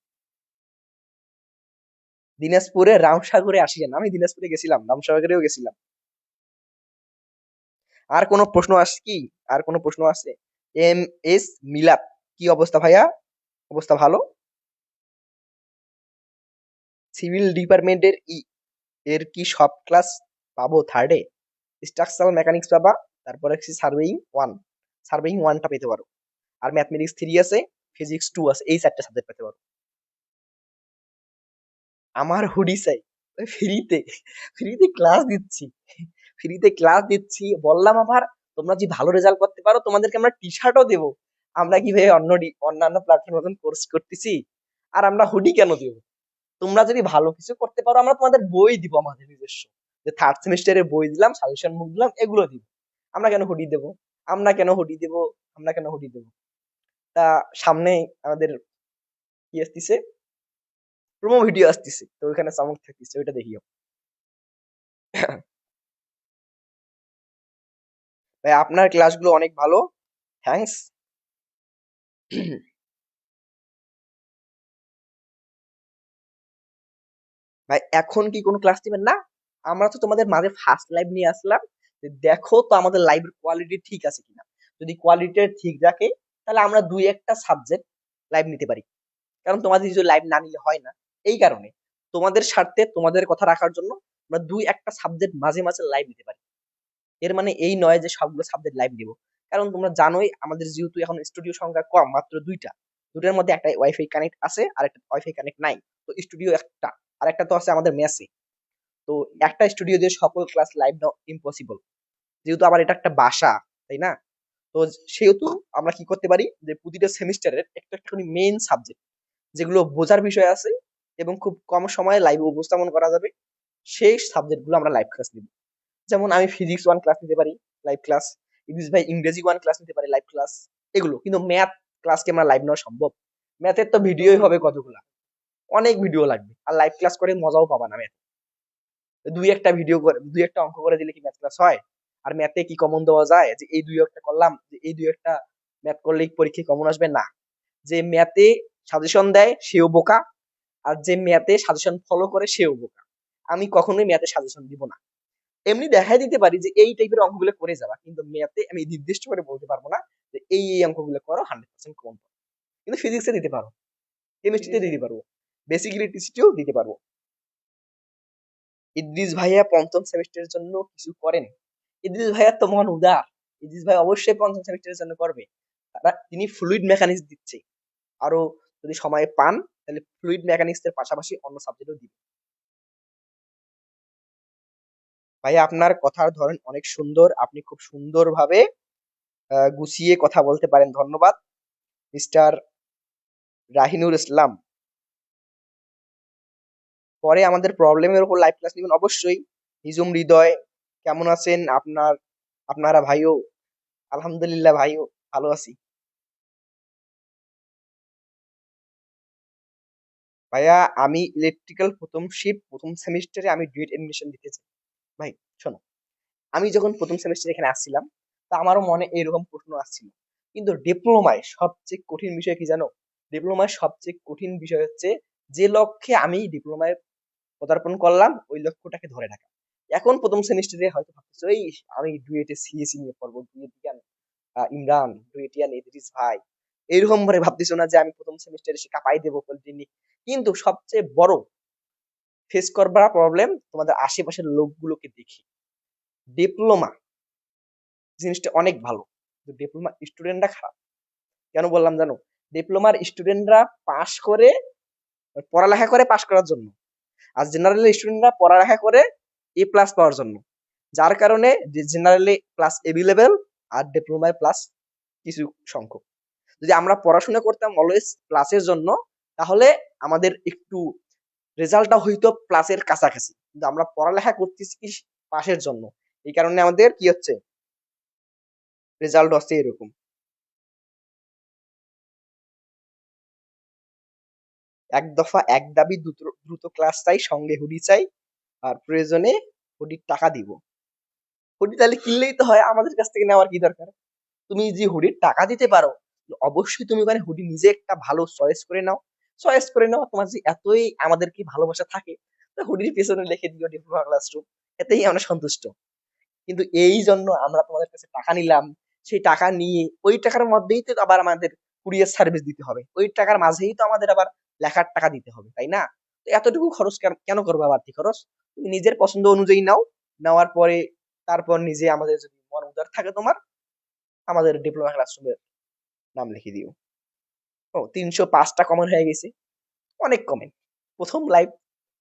দিনাজপুরে রামসাগরে আসিয়েন, আমি দিনাজপুরে গেছিলাম, রামসাগরেও গেছিলাম। আর কোনো প্রশ্ন আছে কি? আর কোনো প্রশ্ন আছে? এম এস মিলাদ, কি অবস্থা ভাইয়া? অবস্থা ভালো? সিভিল ডিপার্টমেন্টের এর কি সব ক্লাস পাবো থার্ডে? স্ট্রাকচারাল মেকানিক্স পাবা, তারপরে হচ্ছে সার্ভেইং ওয়ানটা পেতে পারো, আর ম্যাথমেটিক্স 3 আছে, ফিজিক্স 2 আছে, এই 4টা সাবজেক্ট পেতে পারো। আমার হুডি চাই, ফ্রিতে, ফ্রিতে ক্লাস দিচ্ছি, ফ্রিতে ক্লাস দিচ্ছি বললাম। আবার তোমরা যদি ভালো রেজাল্ট করতে পারো তোমাদেরকে আমরা টি শার্টও দেবো। আমরা কি ভাই অন্যান্য প্ল্যাটফর্ম মতন কোর্স করতেছি, আর আমরা হুডি কেন দেবো? তোমরা যদি ভালো কিছু করতে পারো আমরা তোমাদের বই দিব, আমাদের নিজস্ব, যে থার্ড সেমিস্টারের বই দিলাম, সাজেশন বুক দিলাম, এগুলো দিব। আমরা কেন হুডি দেবো? আমরা কেন হুডি দেবো? আমরা কেন হুডি দেবো? তা সামনে আমাদের কি আসতেছে, প্রোমো ভিডিও আসতেছে, তো ওইখানে চমক থাকতেছে, ওইটা দেখিও। ভাই আপনার ক্লাসগুলো অনেক ভালো, থ্যাঙ্কস। ভাই এখন কি কোনো ক্লাস নেবেন না? আমরা তো তোমাদের মাঝে ফার্স্ট লাইভ নিয়ে আসলাম, যে দেখো তো আমাদের লাইভের কোয়ালিটি ঠিক আছে কিনা। যদি কোয়ালিটি ঠিক রাখে তাহলে আমরা দুই একটা সাবজেক্ট লাইভ নিতে পারি, কারণ তোমাদের কিছু লাইভ না নিলে হয় না। এই কারণে তোমাদের স্বার্থে, তোমাদের কথা রাখার জন্য আমরা দুই একটা সাবজেক্ট মাঝে মাঝে লাইভ নিতে পারি। এর মানে এই নয় যে সবগুলো সাবজেক্ট লাইভ দিব, কারণ তোমরা জানোই আমাদের যেহেতু এখন স্টুডিও সংখ্যা কম, মাত্র দুইটা, দুটার মধ্যে একটা ওয়াইফাই কানেক্ট আছে আর একটা ওয়াইফাই কানেক্ট নাই। তো স্টুডিও একটা, আর একটা তো আছে আমাদের মেসে। তো একটা স্টুডিও দিয়ে সকল ক্লাস লাইভ নেওয়া ইম্পসিবল, যেহেতু আবার এটা একটা বাসা, তাই না? তো সেহেতু আমরা কি করতে পারি, যে প্রতিটা সেমিস্টারের একটা একটা করে মেইন সাবজেক্ট, যেগুলো বোঝার বিষয় আছে এবং খুব কম সময়ে লাইভে উপস্থাপন করা যাবে, সেই সাবজেক্টগুলো আমরা লাইভ ক্লাস নিব। যেমন আমি ফিজিক্স 1 ক্লাস নিতে পারি লাইভ ক্লাস, ইংলিশ ভাই ইংরেজি 1 ক্লাস নিতে পারি লাইভ ক্লাস, এগুলো। কিন্তু ম্যাথ ক্লাস কি আমরা লাইভ নেওয়া সম্ভব? ম্যাথের তো ভিডিওই হবে কতগুলা, অনেক ভিডিও লাগবে, আর লাইভ ক্লাস করে মজাও পাবা না। ম্যাথ দুই একটা ভিডিও করে, দুই একটা অঙ্ক করে দিলে কি ম্যাথ ক্লাস হয়? আর ম্যাথে কি কমন দেওয়া যায় যে এই দুই একটা করলাম, যে এই দুই একটা ম্যাথ করলেই পরীক্ষায় কমন আসবে? না। যে ম্যাথে সাজেশন দেয় সেও বোকা, আর যে ম্যাথে সাজেশন ফলো করে সেও বোকা। আমি কখনোই ম্যাথে সাজেশন দিব না। এমনি দেখাই দিতে পারি যে এই টাইপের অঙ্কগুলো করে যাবা, কিন্তু ম্যাথে আমি নির্দিষ্ট করে বলতে পারবো না যে এই অঙ্কগুলো করো 100% কমন পাবে। কিন্তু ফিজিক্সে দিতে পারো, কেমিস্ট্রিতে দিতে পারবো, বেসিক ইলেকট্রিসিটিও দিতে পারবো। ইদ্রিস ভাইয়া পঞ্চম সেমিস্টারের জন্য কিছু করেন? ইদ্রিস ভাইয়া তো মহান উদার, ইদ্রিস ভাই অবশ্যই পঞ্চম সেমিস্টারের জন্য করবে। তিনি ফ্লুইড মেকানিক্স দিচ্ছে, আরো যদি সময় পান তাহলে ফ্লুইড মেকানিক্স এর পাশাপাশি অন্য সাবজেক্টও দিবে। ভাইয়া আপনার কথার ধরন অনেক সুন্দর, আপনি খুব সুন্দরভাবে গুছিয়ে কথা বলতে পারেন। ধন্যবাদ মিস্টার রাহিনুর ইসলাম। পরে আমাদের প্রবলেমের উপর লাইভ ক্লাস নেবেন অবশ্যই। নিজুম হৃদয়, কেমন আছেন আপনারা ভাইও? আলহামদুলিল্লাহ ভাইও ভালো আছি। ভাইয়া আমি ইলেকট্রিক্যাল প্রথম শিফট, প্রথম সেমিস্টারে আমি ডুয়েট এডমিশন দিতে চাই। ভাই শোনো, আমি যখন প্রথম সেমিস্টার এখানে আসছিলাম, তা আমারও মনে এরকম প্রশ্ন আসছিল। কিন্তু ডিপ্লোমায় সবচেয়ে কঠিন বিষয় কি জানো? ডিপ্লোমায় সবচেয়ে কঠিন বিষয় হচ্ছে যে লক্ষ্যে আমি ডিপ্লোমায় পদার্পণ করলাম ওই লক্ষ্যটাকে ধরে রাখা। এখন প্রথম সেমিস্টারে হয়তো ভাবতেছো এই আমি ডুয়েটে সিএসি নিয়ে পড়বো, ডুয়েটিয়ান ইমরান, ডুয়েটিয়ান ইদ্রিস ভাই, এইরকম ভাবে ভাবতেছো না যে আমি প্রথম সেমিস্টারে এসে কাঁপাই দেবো পলিটেকনিক। কিন্তু সবচেয়ে বড় ফেস করবার প্রবলেম তোমাদের আশেপাশের লোকগুলোকে দেখি। ডিপ্লোমা জিনিসটা অনেক ভালো, কিন্তু ডিপ্লোমা স্টুডেন্টরা খারাপ। কেন বললাম জানো? ডিপ্লোমার স্টুডেন্টরা পাশ করে, পড়ালেখা করে পাশ করার জন্য, আর জেনারেল স্টুডেন্টরা পড়ালেখা করে এ প্লাস পাওয়ার জন্য। যার কারণে জেনারেলি প্লাস এভেলেবেল, আর ডিপ্লোমায় প্লাস কিছু সংখ্যক। যদি আমরা পড়াশোনা করতাম অলওয়েজ প্লাসের জন্য, তাহলে আমাদের একটু রেজাল্টটা হইতো প্লাসের কাছাকাছি। কিন্তু আমরা পড়ালেখা করতেছি কি পাশের জন্য, এই কারণে আমাদের কি হচ্ছে, রেজাল্ট হচ্ছে এরকম। এক দফা এক দাবি, দ্রুত দ্রুত ক্লাস চাই, সঙ্গে হুডি চাই, আর প্রয়োজনে হুডির টাকা দিব। হুডি তাহলে কিনলেই তো হয়, আমাদের কাছ থেকে নেওয়ার কি দরকার? তুমি যে হুডির টাকা দিতে পারো, অবশ্যই তুমি ওখানে হুডি নিজে একটা ভালো চয়েস করে নাও। চয়েস করে নাও, তোমার যে এতই আমাদের কি ভালোবাসা থাকে, তো হুডির পেছনে লিখে দিও ডিপ্লোমা ক্লাসরুম, এতেই আমরা সন্তুষ্ট। কিন্তু এই জন্য আমরা তোমাদের কাছে টাকা নিলাম, সেই টাকা নিয়ে ওই টাকার মধ্যেই তো আবার আমাদের কুরিয়ার সার্ভিস দিতে হবে, ওই টাকার মাঝেই তো আমাদের আবার লেখার টাকা দিতে হবে, তাই না? তো এতটুকু খরচ কেন করবা বাড়তি খরচ? তুমি নিজের পছন্দ অনুযায়ী নাও, নেওয়ার পরে তারপর নিজে আমাদের যদি মন উদার থাকে তোমার, আমাদের ডিপ্লোমা ক্লাসরুমের নাম লিখে দিও। ও 305টা কমেন্ট হয়ে গেছে, অনেক কমেন্ট। প্রথম লাইভ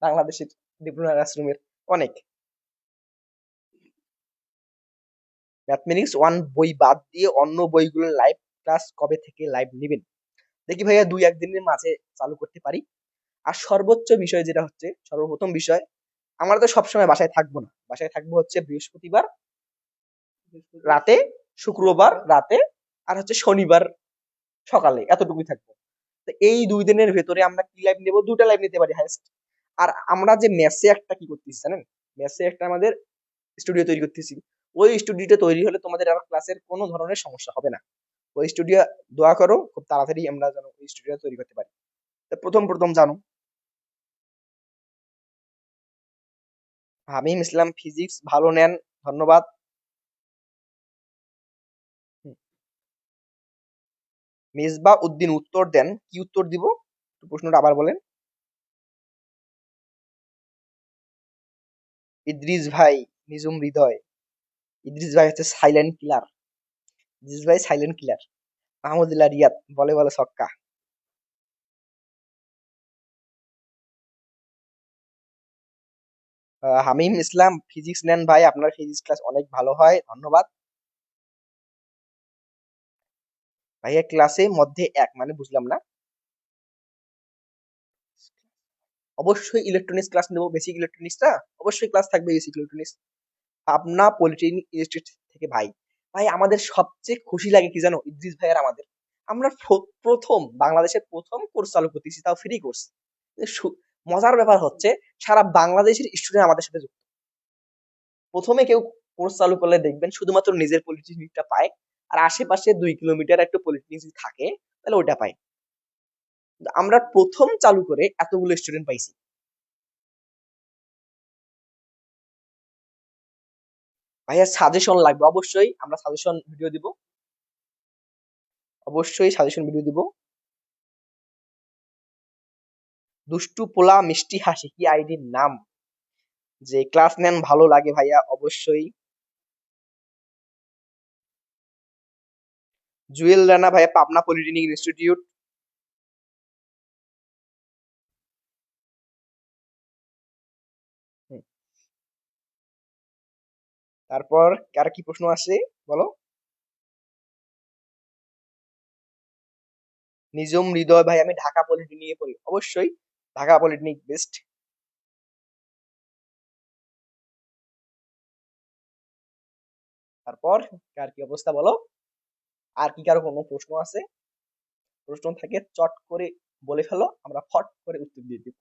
বাংলাদেশের ডিপ্লোমা ক্লাসরুমের, অনেক। ম্যাথমেটিক্স 1 বই বাদ দিয়ে অন্য বইগুলোর লাইভ ক্লাস কবে থেকে লাইভ নিবেন? দেখি ভাইয়া 2-1 দিনের মাঝে চালু করতে পারি। আর সর্বোচ্চ বিষয় যেটা হচ্ছে, সর্বপ্রথম বিষয়, আমরা তো সবসময় বাসায় থাকবো না। বাসায় থাকবো হচ্ছে বৃহস্পতিবার রাতে, শুক্রবার রাতে, আর হচ্ছে শনিবার সকালে, এতটুকুই থাকবো। তো এই 2 দিনের ভেতরে আমরা কি লাইভ নেব? 2টা লাইভ নিতে পারি হাইয়েস্ট। আর আমরা যে মেসে একটা কি করতেছি জানেন? মেসে একটা আমাদের স্টুডিও তৈরি করতেছি। ওই স্টুডিওটা তৈরি হলে তোমাদের আর ক্লাসের কোনো ধরনের সমস্যা হবে না। ওই স্টুডিও দোয়া করো খুব তাড়াতাড়ি আমরা যেন ওই স্টুডিও তৈরি করতে পারি। তো প্রথম জানো, হামিম ইসলাম ফিজিক্স ভালো নেন, ধন্যবাদ। হুম, মেজবা উদ্দিন উত্তর দেন, কি উত্তর দিব? একটু প্রশ্নটা আবার বলেন। ইদ্রিস ভাই, নিজুম হৃদয়, ইদ্রিস ভাই হচ্ছে সাইলেন্ট কিলার। ইদ্রিস ভাই সাইলেন্ট কিলার। মাহমুদুল্লাহ রিয়াদ বলে বলে ছক্কা। হামিম ইসলাম ফিজিক্স নেন ভাই, আপনার ফিজিক্স ক্লাস অনেক ভালো হয়, ধন্যবাদ। ভাইয়া ক্লাসে মধ্যে এক মানে বুঝলাম না। অবশ্যই ইলেকট্রনিক্স ক্লাস নেবো, বেসিক ইলেকট্রনিক্সটা অবশ্যই ক্লাস থাকবে, basic electronics. Pabna polytechnic institute থেকে ভাই। ভাই আমাদের সবচেয়ে খুশি লাগে কি জানো ইদ্রিস ভাই আর আমাদের? আমরা প্রথম বাংলাদেশের প্রথম কোর্স চালু করতেছি, তাও ফ্রি কোর্স। মজার ব্যাপার হচ্ছে সারা বাংলাদেশের স্টুডেন্ট আমাদের সাথে যুক্ত। প্রথমে কেউ কোর্স চালু করলে দেখবেন শুধুমাত্র নিজের পলিটেকনিকটা পায়, আর আশেপাশে 2 কিলোমিটার একটা পলিটেকনিক থাকে, তাহলে ওইটা পায়। কিন্তু আমরা প্রথম চালু করে এতগুলো স্টুডেন্ট পাইছি। ভাইয়া সাজেশন লাগবে, অবশ্যই আমরা সাজেশন ভিডিও দিব, অবশ্যই সাজেশন ভিডিও দিব। দুষ্টু পোলা মিষ্টি হাসি কি আইডির নাম? যে ক্লাস নেন ভালো লাগে ভাইয়া, অবশ্যই। জুয়েল রানা ভাইয়া, পাবনা পলিটেকনিক ইনস্টিটিউট। তারপর আর কি প্রশ্ন আছে বলো? নিজম হৃদয় ভাই, আমি ঢাকা পলিটেকনিকে পড়ি, অবশ্যই ঢাকা পলিটেকনিক বেস্ট। তারপর কার কি অবস্থা বলো? আর কি কারো কোনো প্রশ্ন আছে? প্রশ্ন থাকে চট করে বলে ফেলো, আমরা ফট করে উত্তর দিয়ে দিব।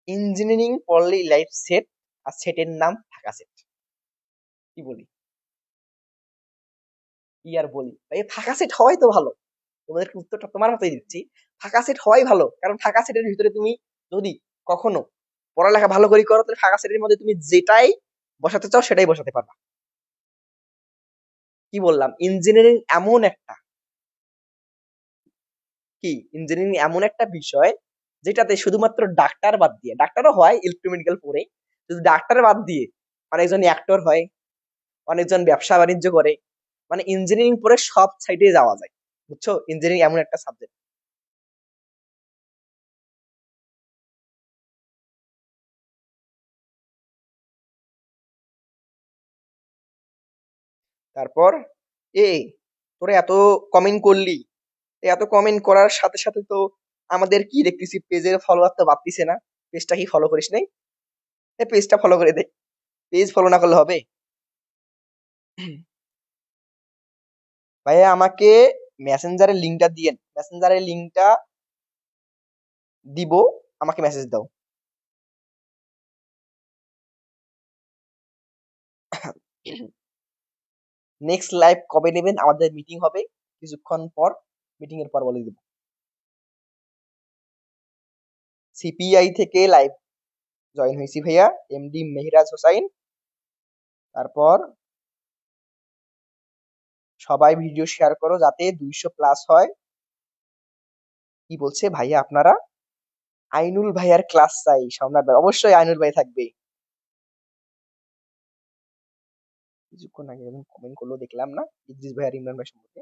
ইঞ্জিনিয়ারিং পড়লেই লাইফ সেট, আর সেটের নাম ফাঁকা সেট। কি বলি, কি আর বলি ভাই, ফাঁকা সেট হওয়াই তো ভালো। তোমাদের উত্তরটা তোমার মতোই দিচ্ছি। ফাঁকা সেট হওয়াই ভালো, কারণ ফাঁকা সেটের ভিতরে তুমি যদি কখনো পড়ালেখা ভালো করে করো, তাহলে ফাঁকা সেটের মধ্যে তুমি যেটাই বসাতে চাও সেটাই বসাতে পারবা। কি বললাম, ইঞ্জিনিয়ারিং এমন একটা, কি ইঞ্জিনিয়ারিং এমন একটা বিষয় যেটাতে শুধুমাত্র ডাক্তার বাদ দিয়ে, ডাক্তারও হয় ইলেকট্রোমেডিক্যাল পড়ে, শুধু ডাক্তার বাদ দিয়ে অনেকজন অ্যাক্টর হয়, অনেকজন ব্যবসা বাণিজ্য করে। মানে ইঞ্জিনিয়ারিং পড়ে সব সাইডে যাওয়া যায়, বুঝছো? ইঞ্জিনিয়ারিং এমন একটা সাবজেক্ট। তারপর এ তোরা এত কমেন্ট করলি, এত কমেন্ট করার সাথে সাথে তো আমাদের কি দেখতেছি, পেজের ফলোয়ার তো বাড়তিছে না। পেজটা কি ফলো করিস নাই? এই পেজটা ফলো করে দে, পেজ ফলো না করলে হবে? ভাইয়া আমাকে মেসেঞ্জারের লিঙ্কটা দিয়েন, মেসেঞ্জারের লিঙ্কটা দিব, আমাকে মেসেজ দাও। নেক্সট লাইভ কবে নেবেন? আমাদের মিটিং হবে কিছুক্ষণ পর, মিটিং এর পর বলে দিব। সিপিআই থেকে লাইভ জয়েন হয়েছি ভাইয়া, এমডি মেহরাজ হোসাইন। তারপর সবাই ভিডিও শেয়ার করো যাতে 200+ হয়। কি বলছে ভাইয়া আপনারা? আইনুল ভাইয়ার ক্লাস চাই সম্রাট ভাই, অবশ্যই আইনুল ভাই থাকবে। কিছুক্ষণ আগে যখন কমেন্ট করলো দেখলাম না ইদ্রিস ভাই আর ইমরান ভাই সম্পর্কে।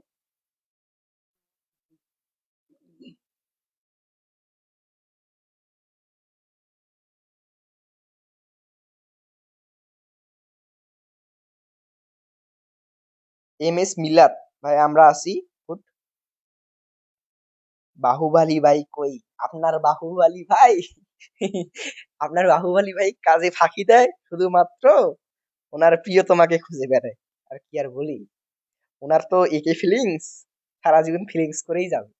MS মিলাদ ভাই আমরা আছি। গুড। বাহুবালি ভাই কই? আপনার বাহুবালি ভাই আপনার বাহুবালি ভাই কাজে ফাঁকি দেয় শুধুমাত্র ওনার প্রিয়তমাকে খুঁজে বেড়ায়। আর কি আর বলি, ওনার তো একে ফিলিংস, সারা জীবন ফিলিংস করেই যাবে।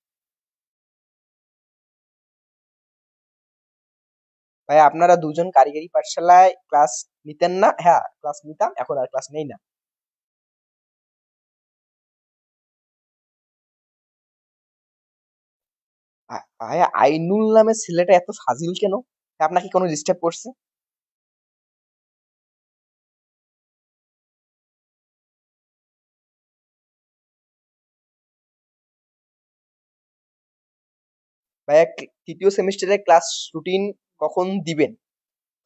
ভাই আপনারা দুজন কারিগরি পাঠশালায় ক্লাস নিতেন না? হ্যাঁ ক্লাস নিতাম, এখন আর ক্লাস নেই না। ভাই আইনুল নামের ছেলেটা এত ফাজিল কেন? আপনাকে কোনো ডিস্টার্ব করছে? ভাইয়া তৃতীয় সেমিস্টারে ক্লাস রুটিন কখন দিবেন?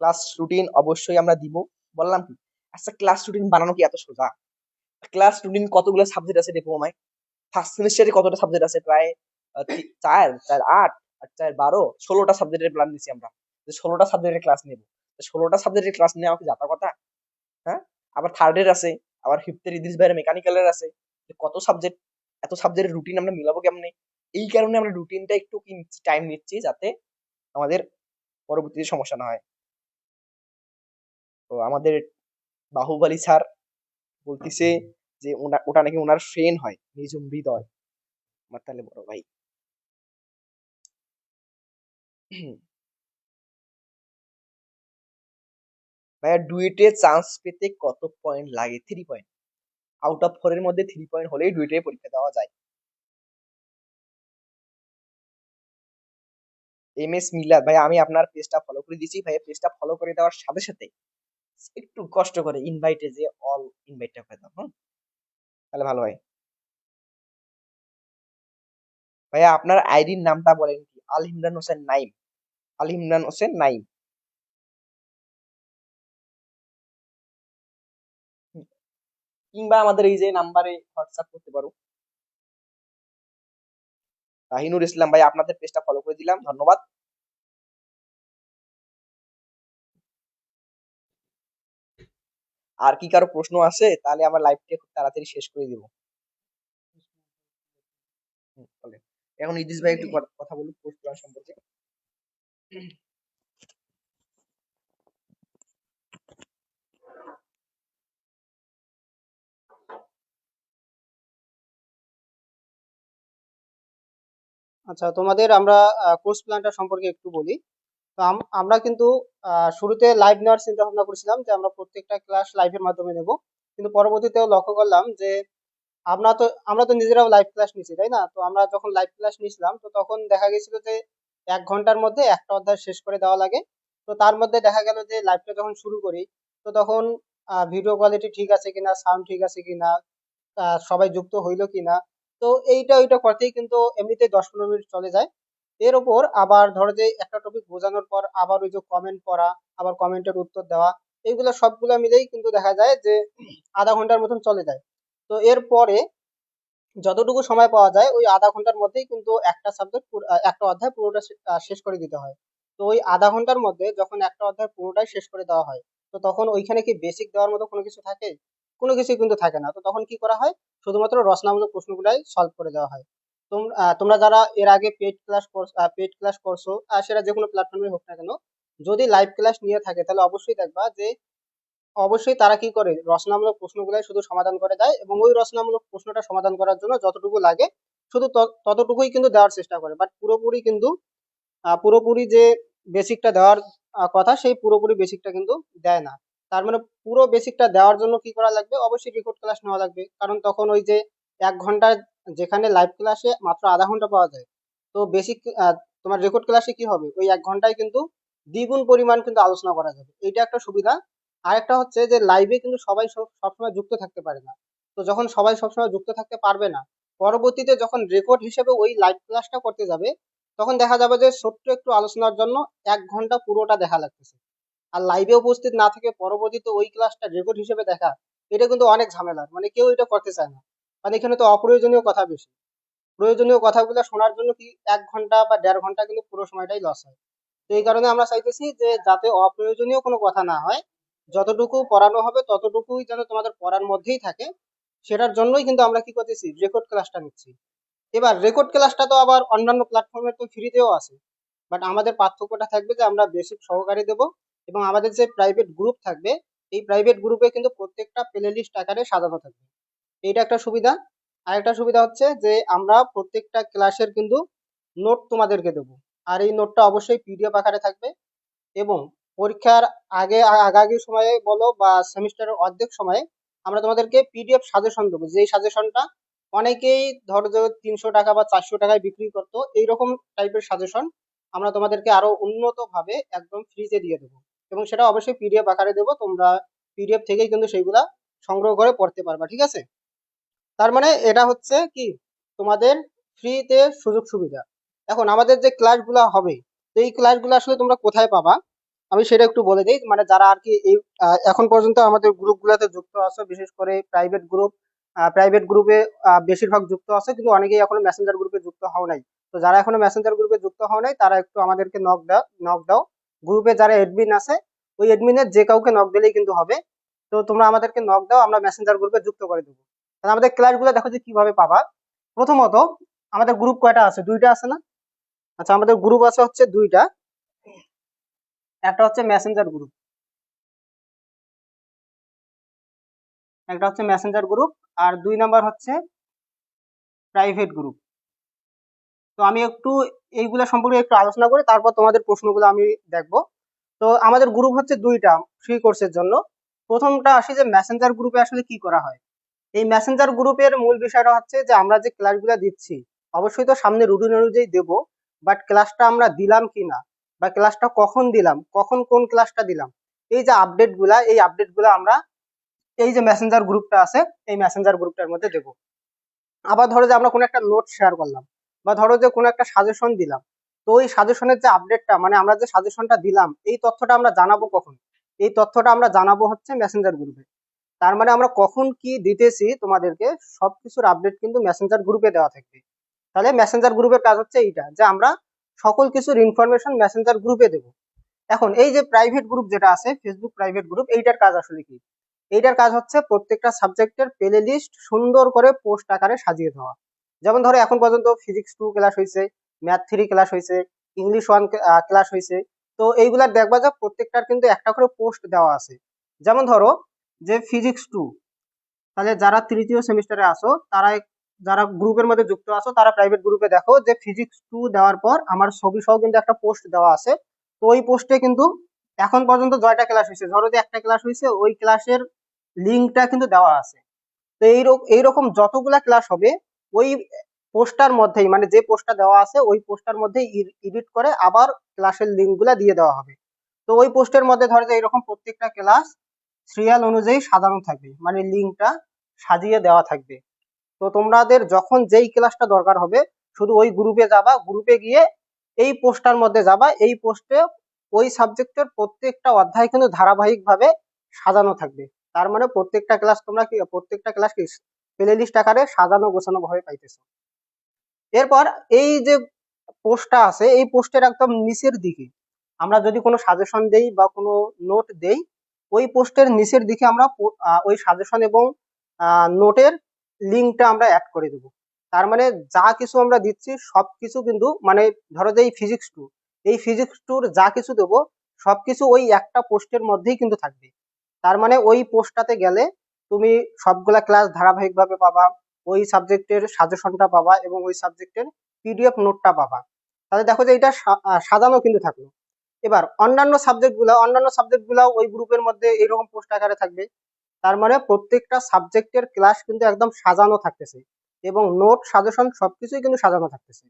ক্লাস রুটিন অবশ্যই আমরা দিব। বললাম কি? আচ্ছা ক্লাস রুটিন বানানো কি এত সোজা? ক্লাস রুটিন কতগুলো সাবজেক্ট আছে ডিপ্লোমায়? ফার্স্ট সেমিস্টারে কতটা সাবজেক্ট আছে? প্রায় চার চার আট আর চার 12, 16টা সাবজেক্টের প্ল্যান নিছি আমরা, যে 16টা সাবজেক্টের ক্লাস নেব। 16টা সাবজেক্টের ক্লাস নেওয়া কি যাতা কথা? হ্যাঁ, আবার থার্ডের আছে, আবার ফিফথের ইদ্রিস ভাইয়ের মেকানিক্যালের আছে। কত সাবজেক্ট, এত সাবজেক্টের রুটিন আমরা মিলাবো কেমনে? এই কারণে আমরা রুটিনটা একটু টাইম নিচ্ছি যাতে আমাদের পরবর্তীতে সমস্যা না হয়। তো আমাদের বাহুবলী স্যার বলতিছে যে ওটা নাকি ওনার ফ্রেন্ড হয়, নিজুম হৃদয়। আমার তাহলে বড় ভাই। ভাইয়া ডুয়েটে চান্স পেতে কত পয়েন্ট লাগে? 3 পয়েন্ট। আউট অফ 4 এর মধ্যে 3 পয়েন্ট হলেই ডুয়েটে পরীক্ষা দেওয়া যায়। MS মিলাদ ভাই আমি আপনার পেজটা ফলো করে দিয়েছি ভাই, পেজটা ফলো করে দেওয়ার সাথে সাথে একটু কষ্ট করে ইনভাইটে যে অল ইনভাইটটা করে দাও, হ্যাঁ তাহলে ভালো হয়। ভাইয়া আপনার আইডির নামটা বলেন কি? আল ইমরান হোসেন নাইম। আল ইমরান হোসেন নাইম। হুম, কিংবা আমাদের এই যে নাম্বারে হোয়াটসঅ্যাপ করতে পারো। রাহিনুর ইসলাম ভাই আপনাদের পেজটা ফলো করে দিলাম, ধন্যবাদ। আর কি কারো প্রশ্ন আছে? তাহলে আমার লাইভটা খুব তাড়াতাড়ি শেষ করে দিব। বলেন। এখন ইদ্রিস ভাই একটু কথা বলুন পোস্ট প্ল্যান সম্পর্কে। আচ্ছা, তোমাদের আমরা কোর্স প্ল্যানটা সম্পর্কে একটু বলি। তো আমরা কিন্তু শুরুতে লাইভ নেওয়ার চিন্তা ভাবনা করেছিলাম যে আমরা প্রত্যেকটা ক্লাস লাইভের মাধ্যমে নেব, কিন্তু পরবর্তীতেও লক্ষ্য করলাম যে আমরা তো নিজেরাও লাইভ ক্লাস নিছি, তাই না? তো আমরা যখন লাইভ ক্লাস নিছিলাম তো তখন দেখা গেছিল যে 1 ঘন্টার মধ্যে একটা অধ্যায় শেষ করে দেওয়া লাগে। তো তার মধ্যে দেখা গেল যে লাইভটা যখন শুরু করি তো তখন ভিডিও কোয়ালিটি ঠিক আছে কিনা, সাউন্ড ঠিক আছে কিনা, সবাই যুক্ত হইলো কিনা, তো এইটা ওইটা করতেই কিন্তু এমনিতে 10-15 মিনিট চলে যায়। এর উপর আবার ধরো যে একটা টপিক বোঝানোর পর আবার ওই যে কমেন্ট পড়া, আবার কমেন্টের উত্তর দেওয়া, এইগুলো সবগুলো মিলেই কিন্তু দেখা যায় যে আধা ঘন্টার মতন চলে যায়। তো এরপরে যতটুকু সময় পাওয়া যায় ওই আধা ঘন্টার মধ্যেই কিন্তু একটা সাবজেক্ট, একটা অধ্যায় পুরোটা শেষ করে দিতে হয়। তো ওই আধা ঘন্টার মধ্যে যখন একটা অধ্যায় পুরোটাই শেষ করে দেওয়া হয় তো তখন ওইখানে কি বেসিক দেওয়ার মতো কোনো কিছু থাকে? কোনো কিছুই কিন্তু থাকে না। তো তখন কি করা হয়, শুধুমাত্র রচনামূলক প্রশ্নগুলাই সলভ করে দেওয়া হয়। তোমরা যারা এর আগে পেইড ক্লাস করছো, সেটা যে কোনো প্ল্যাটফর্মে হোক না কেন, যদি লাইভ ক্লাস নিয়ে থাকে তাহলে অবশ্যই দেখবা যে অবশ্যই তারা কি করে রচনামূলক প্রশ্নগুলাই শুধু সমাধান করে দেয়, এবং ওই রচনামূলক প্রশ্নটা সমাধান করার জন্য যতটুকু লাগে শুধু ততটুকুই কিন্তু দেওয়ার চেষ্টা করে, বাট পুরোপুরি কিন্তু পুরোপুরি যে বেসিকটা দেওয়ার কথা সেই পুরোপুরি বেসিকটা কিন্তু দেয় না। তার মানে পুরো বেসিকটা দেওয়ার জন্য কি করা লাগবে, অবশ্যই রেকর্ড ক্লাস নেওয়া লাগবে, কারণ তখন ওই যে 1 ঘন্টার যেখানে লাইভ ক্লাসে মাত্র আধা ঘন্টা পাওয়া যায়, তো বেসিক তোমার রেকর্ড ক্লাসে কি হবে, ওই 1 ঘন্টায় কিন্তু দ্বিগুণ পরিমাণ কিন্তু আলোচনা করা যাবে, এইটা একটা সুবিধা। আরেকটা হচ্ছে যে লাইভে কিন্তু সবাই সবসময় যুক্ত থাকতে পারে না। তো যখন সবাই সবসময় যুক্ত থাকতে পারবে না, পরবর্তীতে যখন রেকর্ড হিসেবে ওই লাইভ ক্লাসটা করতে যাবে, তখন দেখা যাবে যে ছোট্ট একটু আলোচনার জন্য 1 ঘন্টা পুরোটা দেখা লাগতেছে। আর লাইভে উপস্থিত না থেকে পরবর্তীতে ওই ক্লাসটা রেকর্ড হিসেবে দেখা, এটা কিন্তু অনেক ঝামেলার, মানে কেউ এটা করতে চায় না। মানে এখানে তো অপ্রয়োজনীয় কথা বেশি। প্রয়োজনীয় কথাগুলো শোনার জন্য কি 1 ঘন্টা বা 1.5 ঘন্টা কিন্তু পুরো সময়টাই লস হয়। তো এই কারণে আমরা চাইতেছি যে যাতে অপ্রয়োজনীয় কোনো কথা না হয়, যতটুকু পড়ানো হবে ততটুকুই যেন তোমাদের পড়ার মধ্যেই থাকে, সেটার জন্যই কিন্তু আমরা কি করতেছি, রেকর্ড ক্লাসটা নিচ্ছি। এবার রেকর্ড ক্লাসটা তো আবার অন্যান্য প্ল্যাটফর্মে তো ফ্রিতেও আছে, বাট আমাদের পার্থক্যটা থাকবে যে আমরা বেসিক সহকারে দেব, এবং আমাদের যে প্রাইভেট গ্রুপ থাকবে, এই প্রাইভেট গ্রুপে কিন্তু প্রত্যেকটা প্লে লিস্ট আকারে সাজানো থাকবে। এইটা একটা সুবিধা। আরেকটা সুবিধা হচ্ছে যে আমরা প্রত্যেকটা ক্লাসের কিন্তু নোট তোমাদেরকে দেবো, আর এই নোটটা অবশ্যই পিডিএফ আকারে থাকবে। এবং পরীক্ষার আগাগি সময়ে বলো বা সেমিস্টারের অর্ধেক সময়ে আমরা তোমাদেরকে পিডিএফ সাজেশন দেবো, যেই সাজেশনটা অনেকেই ধরো যে 300 টাকা বা 400 টাকায় বিক্রি করতো, এইরকম টাইপের সাজেশন আমরা তোমাদেরকে আরো উন্নত ভাবে একদম ফ্রিতে দিয়ে দেবো। এবং সেটা অবশ্যই পিডিএফ আকারে দেবো, তোমরা পিডিএফ থেকেই কিন্তু সেইগুলা সংগ্রহ করে পড়তে পারবা, ঠিক আছে? তার মানে এটা হচ্ছে কি, তোমাদের ফ্রিতে সুযোগ সুবিধা। এখন আমাদের যে ক্লাসগুলো হবে, তো এই ক্লাসগুলো আসলে তোমরা কোথায় পাবা, আমি সেটা একটু বলে দিই। মানে যারা আর কি এই এখন পর্যন্ত আমাদের গ্রুপগুলোতে যুক্ত আছে, বিশেষ করে প্রাইভেট গ্রুপে বেশিরভাগ যুক্ত আছে, কিন্তু অনেকেই এখনো মেসেঞ্জার গ্রুপে যুক্ত হও নাই। তো যারা এখনো মেসেঞ্জার গ্রুপে যুক্ত হও নাই, তারা একটু আমাদেরকে নক দাও। গ্রুপে যারা এডমিন আছে, ওই এডমিনের যে কাউকে নক দিলেই কিন্তু হবে। তো তোমরা আমাদেরকে নক দাও, আমরা মেসেঞ্জার গ্রুপে যুক্ত করে দেবো। তাহলে আমাদের ক্লাসগুলো দেখো যে কিভাবে পাবা। প্রথমত, আমাদের গ্রুপ কয়টা আছে? 2টা আছে না? আচ্ছা, আমাদের গ্রুপ আছে হচ্ছে 2টা। একটা হচ্ছে মেসেঞ্জার গ্রুপ, আর 2 নাম্বার হচ্ছে প্রাইভেট গ্রুপ। তো আমি একটু এইগুলা সম্পর্কে একটু আলোচনা করি, তারপর তোমাদের প্রশ্নগুলো আমি দেখবো। তো আমাদের গ্রুপ হচ্ছে 2টা ফ্রি কোর্সের জন্য। প্রথমটা আসি যে মেসেঞ্জার গ্রুপে আসলে কি করা হয়। এই মেসেঞ্জার গ্রুপের মূল বিষয়টা হচ্ছে যে আমরা যে ক্লাসগুলো দিচ্ছি, অবশ্যই তো সামনে রুটিন অনুযায়ী দেবো, বাট ক্লাসটা আমরা দিলাম কি না, বা ক্লাসটা কখন দিলাম, কখন কোন ক্লাসটা দিলাম, এই যে আপডেটগুলা আমরা এই যে মেসেঞ্জার গ্রুপটা আছে, এই মেসেঞ্জার গ্রুপটার মধ্যে দেবো। আবার ধরো যে আমরা কোনো একটা নোট শেয়ার করলাম, বা ধরো যে কোনো একটা সাজেশন দিলাম, তো ওই সাজেশনের যে আপডেটটা, মানে আমরা যে সাজেশনটা দিলাম, এই তথ্যটা আমরা জানাবো কখন? এই তথ্যটা আমরা জানাবো হচ্ছে মেসেঞ্জার গ্রুপে। তার মানে আমরা কখন কি দিতেছি তোমাদেরকে, সবকিছুর আপডেট কিন্তু মেসেঞ্জার গ্রুপে দেওয়া থাকবে। তাহলে মেসেঞ্জার গ্রুপের কাজ হচ্ছে এইটা, যে আমরা সকল কিছুর ইনফরমেশন মেসেঞ্জার গ্রুপে দেবো। এখন এই যে প্রাইভেট গ্রুপ যেটা আছে, ফেসবুক প্রাইভেট গ্রুপ, এইটার কাজ আসলে কি? এইটার কাজ হচ্ছে প্রত্যেকটা সাবজেক্টের প্লে লিস্ট সুন্দর করে পোস্ট আকারে সাজিয়ে দেওয়া। যেমন ধরো এখন পর্যন্ত ফিজিক্স 2 ক্লাস হয়েছে, ম্যাথ 3 ক্লাস হয়েছে, ইংলিশ 1 ক্লাস হয়েছে। তো এইগুলার দেখবা যে প্রত্যেকটার কিন্তু একটা করে পোস্ট দেওয়া আছে। যেমন ধরো যে ফিজিক্স 2, তাহলে যারা তৃতীয় সেমিস্টারে আসো, যারা গ্রুপের মধ্যে যুক্ত আছো, তারা প্রাইভেট গ্রুপে দেখো যে ফিজিক্স 2 দেওয়ার পর আমার ছবি সহ কিন্তু একটা পোস্ট দেওয়া আছে। তো ওই পোস্টে কিন্তু এখন পর্যন্ত জয়টা ক্লাস হয়েছে, ধরো যে একটা ক্লাস হয়েছে, ওই ক্লাসের লিঙ্কটা কিন্তু দেওয়া আছে। তো এইরকম যতগুলা ক্লাস হবে, ওই পোস্টার মধ্যেই, মানে যে পোস্টটা দেওয়া আছে ওই পোস্টার মধ্যেই এডিট করে আবার ক্লাসের লিঙ্ক গুলা দিয়ে দেওয়া হবে। তো ওই পোস্টের মধ্যে ধরো যে এরকম প্রত্যেকটা ক্লাস সিরিয়াল অনুযায়ী সাজানো থাকবে, মানে লিঙ্কটা সাজিয়ে দেওয়া থাকবে। তো তোমাদের যখন যেই ক্লাসটা দরকার হবে, শুধু ওই গ্রুপে যাবা, গ্রুপে গিয়ে এই পোস্টটার মধ্যে যাবা, এই পোস্টে ওই সাবজেক্টের প্রত্যেকটা অধ্যায় কিন্তু ধারাবাহিকভাবে সাজানো থাকবে। তার মানে প্রত্যেকটা ক্লাস কি প্লে লিস্ট আকারে সাজানো গোছানো ভাবে পাইতেছো। এরপর এই যে পোস্টটা আছে, এই পোস্টের একদম নিচের দিকে আমরা যদি কোনো সাজেশন দেই বা কোনো নোট দেই, ওই পোস্টের নিচের দিকে আমরা ওই সাজেশন এবং নোটের লিঙ্কটা আমরা অ্যাড করে দেবো। তার মানে যা কিছু আমরা দিচ্ছি সবকিছু কিন্তু, মানে ধরো যে এই ফিজিক্স টুর যা কিছু দেবো, সবকিছু ওই একটা পোস্টের মধ্যেই কিন্তু থাকবে। তার মানে ওই পোস্টটাতে গেলে তুমি সবগুলা ক্লাস ধারাবাহিকভাবে পাবা, ওই সাবজেক্টের সাজেশনটা পাবা, এবং ওই সাবজেক্টের পিডিএফ নোটটা পাবা। তাহলে দেখো যে এটা সাজানো কিন্তু থাকলো। এবার অন্যান্য সাবজেক্টগুলো ওই গ্রুপের মধ্যে এরকম পোস্ট আকারে থাকবে। তার মানে প্রত্যেকটা সাবজেক্টের ক্লাস কিন্তু একদম সাজানো থাকতেছে, এবং নোট সাজেশন সবকিছুই কিন্তু সাজানো থাকতেছে।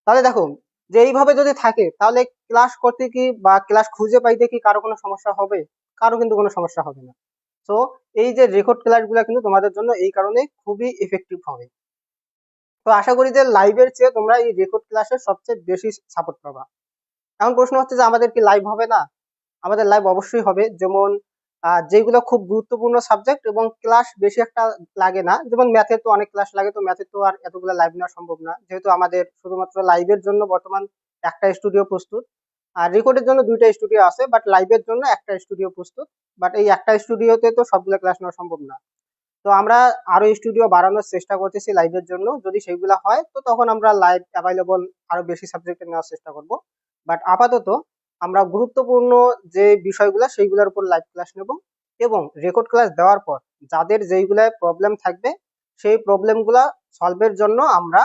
তাহলে দেখো যে এইভাবে যদি থাকে, তাহলে ক্লাস করতে কি বা ক্লাস খুঁজে পাইতে কি কারো কোনো সমস্যা হবে? কারো কিন্তু কোনো সমস্যা হবে না। তো এই যে রেকর্ড ক্লাসগুলো কিন্তু তোমাদের জন্য এই কারণে খুবই ইফেক্টিভ হবে। তো আশা করি যে লাইভের চেয়ে তোমরা এই রেকর্ড ক্লাসে সবচেয়ে বেশি সাপোর্ট পাবা। এখন প্রশ্ন হচ্ছে যে আমাদের কি লাইভ হবে না? আমাদের লাইভ অবশ্যই হবে। যেমন যেগুলো খুব গুরুত্বপূর্ণ সাবজেক্ট এবং ক্লাস বেশি একটা লাগে না, যেমন ম্যাথের তো অনেক ক্লাস লাগে, তো ম্যাথের তো আর এতগুলো লাইভ নেওয়া সম্ভব না, যেহেতু আমাদের শুধুমাত্র লাইভের জন্য বর্তমান একটা স্টুডিও প্রস্তুত। আর রেকর্ডের জন্য দুইটা স্টুডিও আছে, বাট লাইভের জন্য একটা স্টুডিও প্রস্তুত। বাট এই একটা স্টুডিওতে তো সবগুলো ক্লাস নেওয়া সম্ভব না। তো আমরা আরো স্টুডিও বাড়ানোর চেষ্টা করতেছি লাইভের জন্য। যদি সেগুলো হয় তো তখন আমরা লাইভ অ্যাভেলেবল আরো বেশি সাবজেক্টে নেওয়ার চেষ্টা করব। বাট আপাতত আমরা গুরুত্বপূর্ণ যে বিষয়গুলো সেইগুলোর উপর লাইভ ক্লাস নেব, এবং রেকর্ড ক্লাস দেওয়ার পর যাদের যেইগুলায় প্রবলেম থাকবে সেই প্রবলেমগুলা সলভের জন্য আমরা,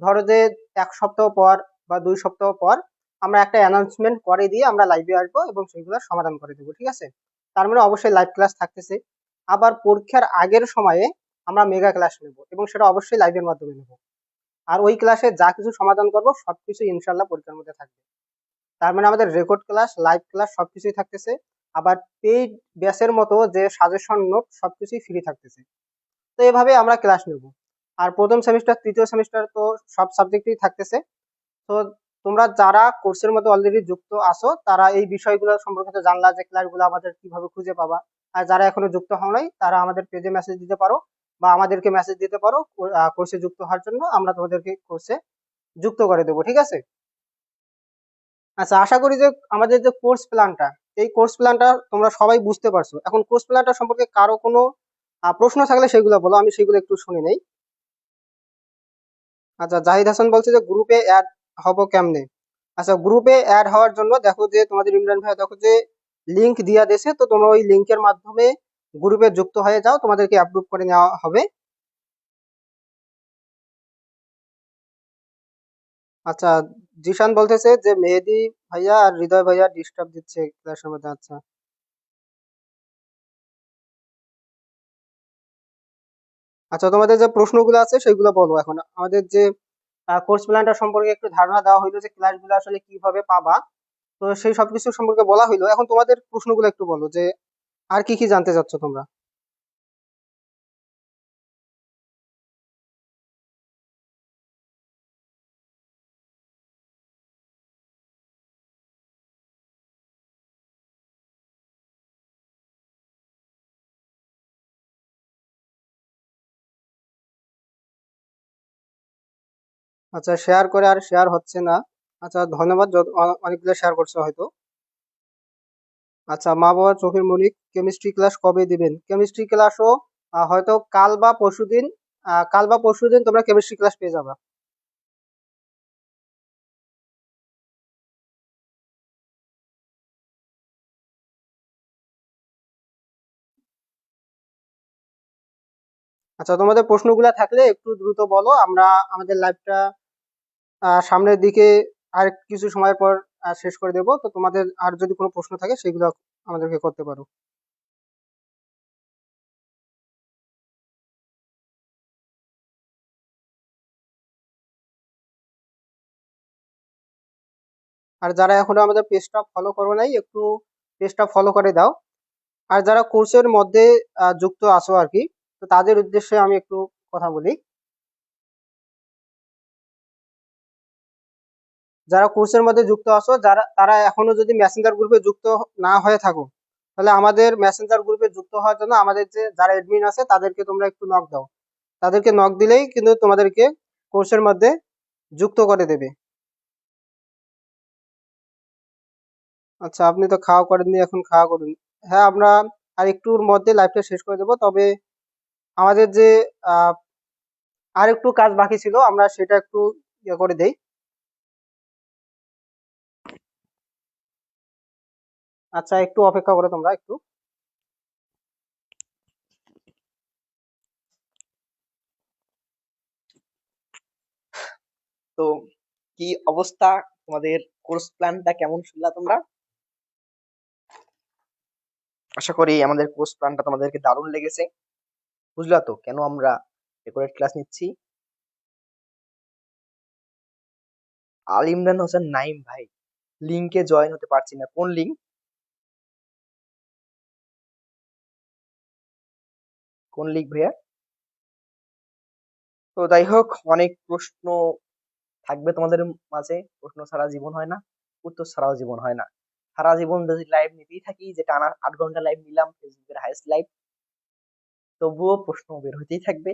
ধরো যে 1 সপ্তাহ পর বা 2 সপ্তাহ পর আমরা একটা অ্যানাউন্সমেন্ট করে দিয়ে আমরা লাইভে আসবো এবং সেগুলোর সমাধান করে দেবো, ঠিক আছে? তার মানে অবশ্যই লাইভ ক্লাস থাকতেছে। আবার পরীক্ষার আগের সময়ে আমরা মেগা ক্লাস নেব এবং সেটা অবশ্যই লাইভের মাধ্যমে নেব। আর ওই ক্লাসে যা কিছু সমাধান করব সবকিছু ইনশাল্লাহ পরীক্ষার মধ্যে থাকবে। তার মানে আমাদের রেকর্ড ক্লাস, লাইভ ক্লাস সবকিছুই থাকতেছে। আবার পেইড ব্যাচের মতো যে সাজেশন নোট সবকিছুই ফ্রি থাকতেছে। তো এভাবে আমরা ক্লাস নেব। আর প্রথম সেমিস্টার, তৃতীয় সেমিস্টার তো সব সাবজেক্টেই থাকতেছে। তো তোমরা যারা কোর্সের মধ্যে অলরেডি যুক্ত আছো তারা এই বিষয়গুলো সম্পর্কে তো জানলা যে ক্লাসগুলো আমাদের কিভাবে খুঁজে পাবা। আর যারা এখনো যুক্ত হও নাই তারা আমাদের পেজে মেসেজ দিতে পারো বা আমাদেরকে মেসেজ দিতে পারো কোর্সে যুক্ত হওয়ার জন্য, আমরা তোমাদেরকে কোর্সে যুক্ত করে দেবো, ঠিক আছে? আচ্ছা, আশা করি যে আমাদের যে কোর্স প্ল্যানটা, এই কোর্স প্ল্যানটা তোমরা সবাই বুঝতে পারছো। এখন কোর্স প্ল্যানটা সম্পর্কে কারো কোনো প্রশ্ন থাকলে সেগুলো বলো, আমি সেগুলো একটু শুনে নেই। আচ্ছা, জাহিদ হাসান বলছে যে গ্রুপে অ্যাড হব কেমনে? আচ্ছা, গ্রুপে অ্যাড হওয়ার জন্য দেখো যে তোমাদের ইমরান ভাই দেখো যে লিংক দিয়া দিয়েছে, তো তোমরা ওই লিংকের মাধ্যমে গ্রুপে যুক্ত হয়ে যাও, তোমাদেরকে অ্যাপ্রুভ করে নেওয়া হবে। আচ্ছা, জিশান বলতেছে যে মেহেদি ভাইয়া আর হৃদয় ভাইয়া ডিস্টার্ব দিচ্ছে ক্লাসের মধ্যে। আচ্ছা আচ্ছা, তোমাদের যে প্রশ্নগুলো আছে সেগুলো বলো। এখন আমাদের যে কোর্স প্ল্যানটা সম্পর্কে একটু ধারণা দেওয়া হইলো যে ক্লাসগুলো আসলে কিভাবে পাবা, তো সেই সবকিছু সম্পর্কে বলা হইলো। এখন তোমাদের প্রশ্নগুলো একটু বলো যে আর কি কি জানতে চাচ্ছ তোমরা। আচ্ছা, শেয়ার করে আর শেয়ার হচ্ছে না। আচ্ছা, ধন্যবাদ, অনেকগুলো শেয়ার করছো হয়তো। আচ্ছা, মা বাবা চোখের মণি কেমিস্ট্রি ক্লাস কবে দিবেন? কেমিস্ট্রি ক্লাসও হয়তো কাল বা পরশুদিন তোমরা কেমিস্ট্রি ক্লাস পেয়ে যাবে। আচ্ছা, তোমাদের প্রশ্নগুলা থাকলে একটু দ্রুত বলো, আমরা আমাদের লাইভটা সামনের দিকে আর কিছু সময় পর শেষ করে দেবো। তো তোমাদের আর যদি কোনো প্রশ্ন থাকে সেগুলো আমাদেরকে করতে পারো। আর যারা এখনো আমাদের পেজটা ফলো করো নাই, একটু পেজটা ফলো করে দাও। আর যারা কোর্সের মধ্যে যুক্ত আছো আর কি, তো তাদের উদ্দেশ্যে আমি একটু কথা বলি। যারা কোর্সের মধ্যে যুক্ত আছো, তারা এখনো যদি মেসেঞ্জার গ্রুপে যুক্ত না হয়ে থাকো, তাহলে আমাদের মেসেঞ্জার গ্রুপে যুক্ত হওয়ার জন্য আমাদের যে যারা এডমিন আছে তাদেরকে তোমরা একটু নক দাও। তাদেরকে নক দিলেই কিন্তু তোমাদেরকে কোর্সের মধ্যে যুক্ত করে দেবে। আচ্ছা, আপনি তো খাওয়া করেননি, এখন খাওয়া করুন। হ্যাঁ, আমরা আর একটুর মধ্যে লাইভটা শেষ করে দেবো। তবে আমাদের যে আহ, আর একটু কাজ বাকি ছিল, আমরা সেটা একটু ইয়ে করে দেই। আচ্ছা, একটু অপেক্ষা করো তোমরা একটু। তো কি অবস্থা, তোমাদের কোর্স প্ল্যানটা কেমন শুনলা তোমরা? আশা করি আমাদের কোর্স প্ল্যানটা তোমাদেরকে দারুণ লেগেছে। বুঝলা তো কেন আমরা রেকর্ডেড ক্লাস নিচ্ছি? আল ইমরান হোসেন নাইম ভাই, লিংকে জয়েন হতে পারছি না, কোন লিংক? কোন লিগ ভাইয়া? তো যাই হোক, অনেক প্রশ্ন থাকবে তোমাদের মাঝে। প্রশ্ন ছাড়া জীবন হয় না, উত্তর ছাড়াও জীবন হয় না। সারা জীবন যদি লাইভ নিতেই থাকি, যে টানা 8 ঘন্টা লাইভ নিলাম, ফেসবুকের হাইস্ট লাইভ, তবুও প্রশ্ন বের হইতেই থাকবে।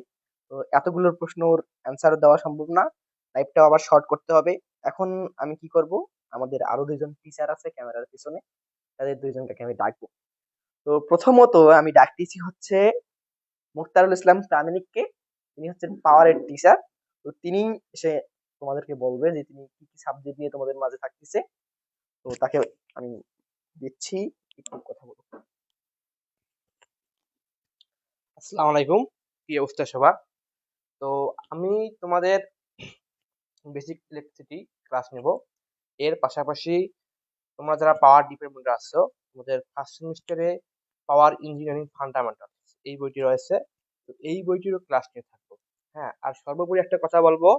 তো এতগুলোর প্রশ্নর অ্যান্সার দেওয়া সম্ভব না, লাইভটা আবার শর্ট করতে হবে। এখন আমি কি করব, আমাদের আরো 2জন টিচার আছে ক্যামেরার পিছনে, তাদের 2জনকে আমি ডাকবো। তো প্রথমত আমি ডাকতেছি হচ্ছে মুক্তারুল ইসলাম প্রামাণিককে। তিনি হচ্ছেন পাওয়ারের টিচার। তো তিনি এসে তোমাদেরকে বলবে যে তিনি কি কি সাবজেক্ট নিয়ে তোমাদের মাঝে থাকতেছে। তো তাকে আমি দিচ্ছি, একটু কথা বলবো। আসসালামু আলাইকুম, কি অবস্থা সবার? তো আমি তোমাদের বেসিক ইলেকট্রিসিটি ক্লাস নেব। এর পাশাপাশি তোমরা যারা পাওয়ার ডিপার্টমেন্টে আসছো, তোমাদের ফার্স্ট সেমিস্টারে পাওয়ার ইঞ্জিনিয়ারিং ফান্ডামেন্টাল এই বইটি রয়েছে। তো এই বইটিরও ক্লাস নিয়ে থাকবো। হ্যাঁ, আর সর্বোপরি একটা কথা বলবো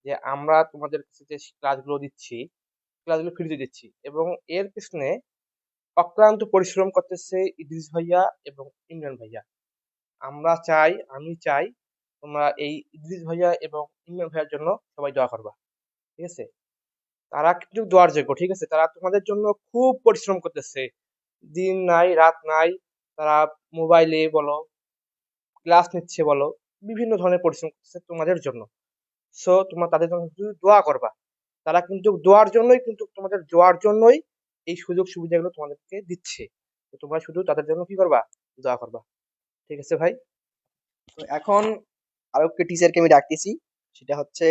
যে আমরা তোমাদের কাছে যে ক্লাসগুলো দিচ্ছি, ক্লাসগুলো ফ্রিতে দিচ্ছি, এবং এর পিছনে অক্লান্ত পরিশ্রম করতেছে ইদ্রিস ভাইয়া এবং ইমরান ভাইয়া। আমি চাই তোমরা এই ইদ্রিস ভাইয়া এবং ইমরান ভাইয়ার জন্য সবাই দোয়া করবা। ঠিক আছে? তারা কিন্তু দোয়ার যোগ্য। ঠিক আছে? তারা তোমাদের জন্য খুব পরিশ্রম করতেছে। দিন নাই, রাত নাই। তারা মোবাইলে বলো, ক্লাস নিচ্ছে বলো, বিভিন্ন ধরনের পরিশ্রম করতেছে তোমাদের জন্য। সো তোমরা তাদের জন্য শুধু দোয়া করবা। তারা কিন্তু তোমাদের দোয়ার জন্যই এই সুযোগ সুবিধাগুলো তোমাদেরকে দিচ্ছে। তো তোমরা শুধু তাদের জন্য কি করবা? দোয়া করবা। ঠিক আছে ভাই? তো এখন আরো একটা টিচারকে আমি ডাকতেছি, সেটা হচ্ছে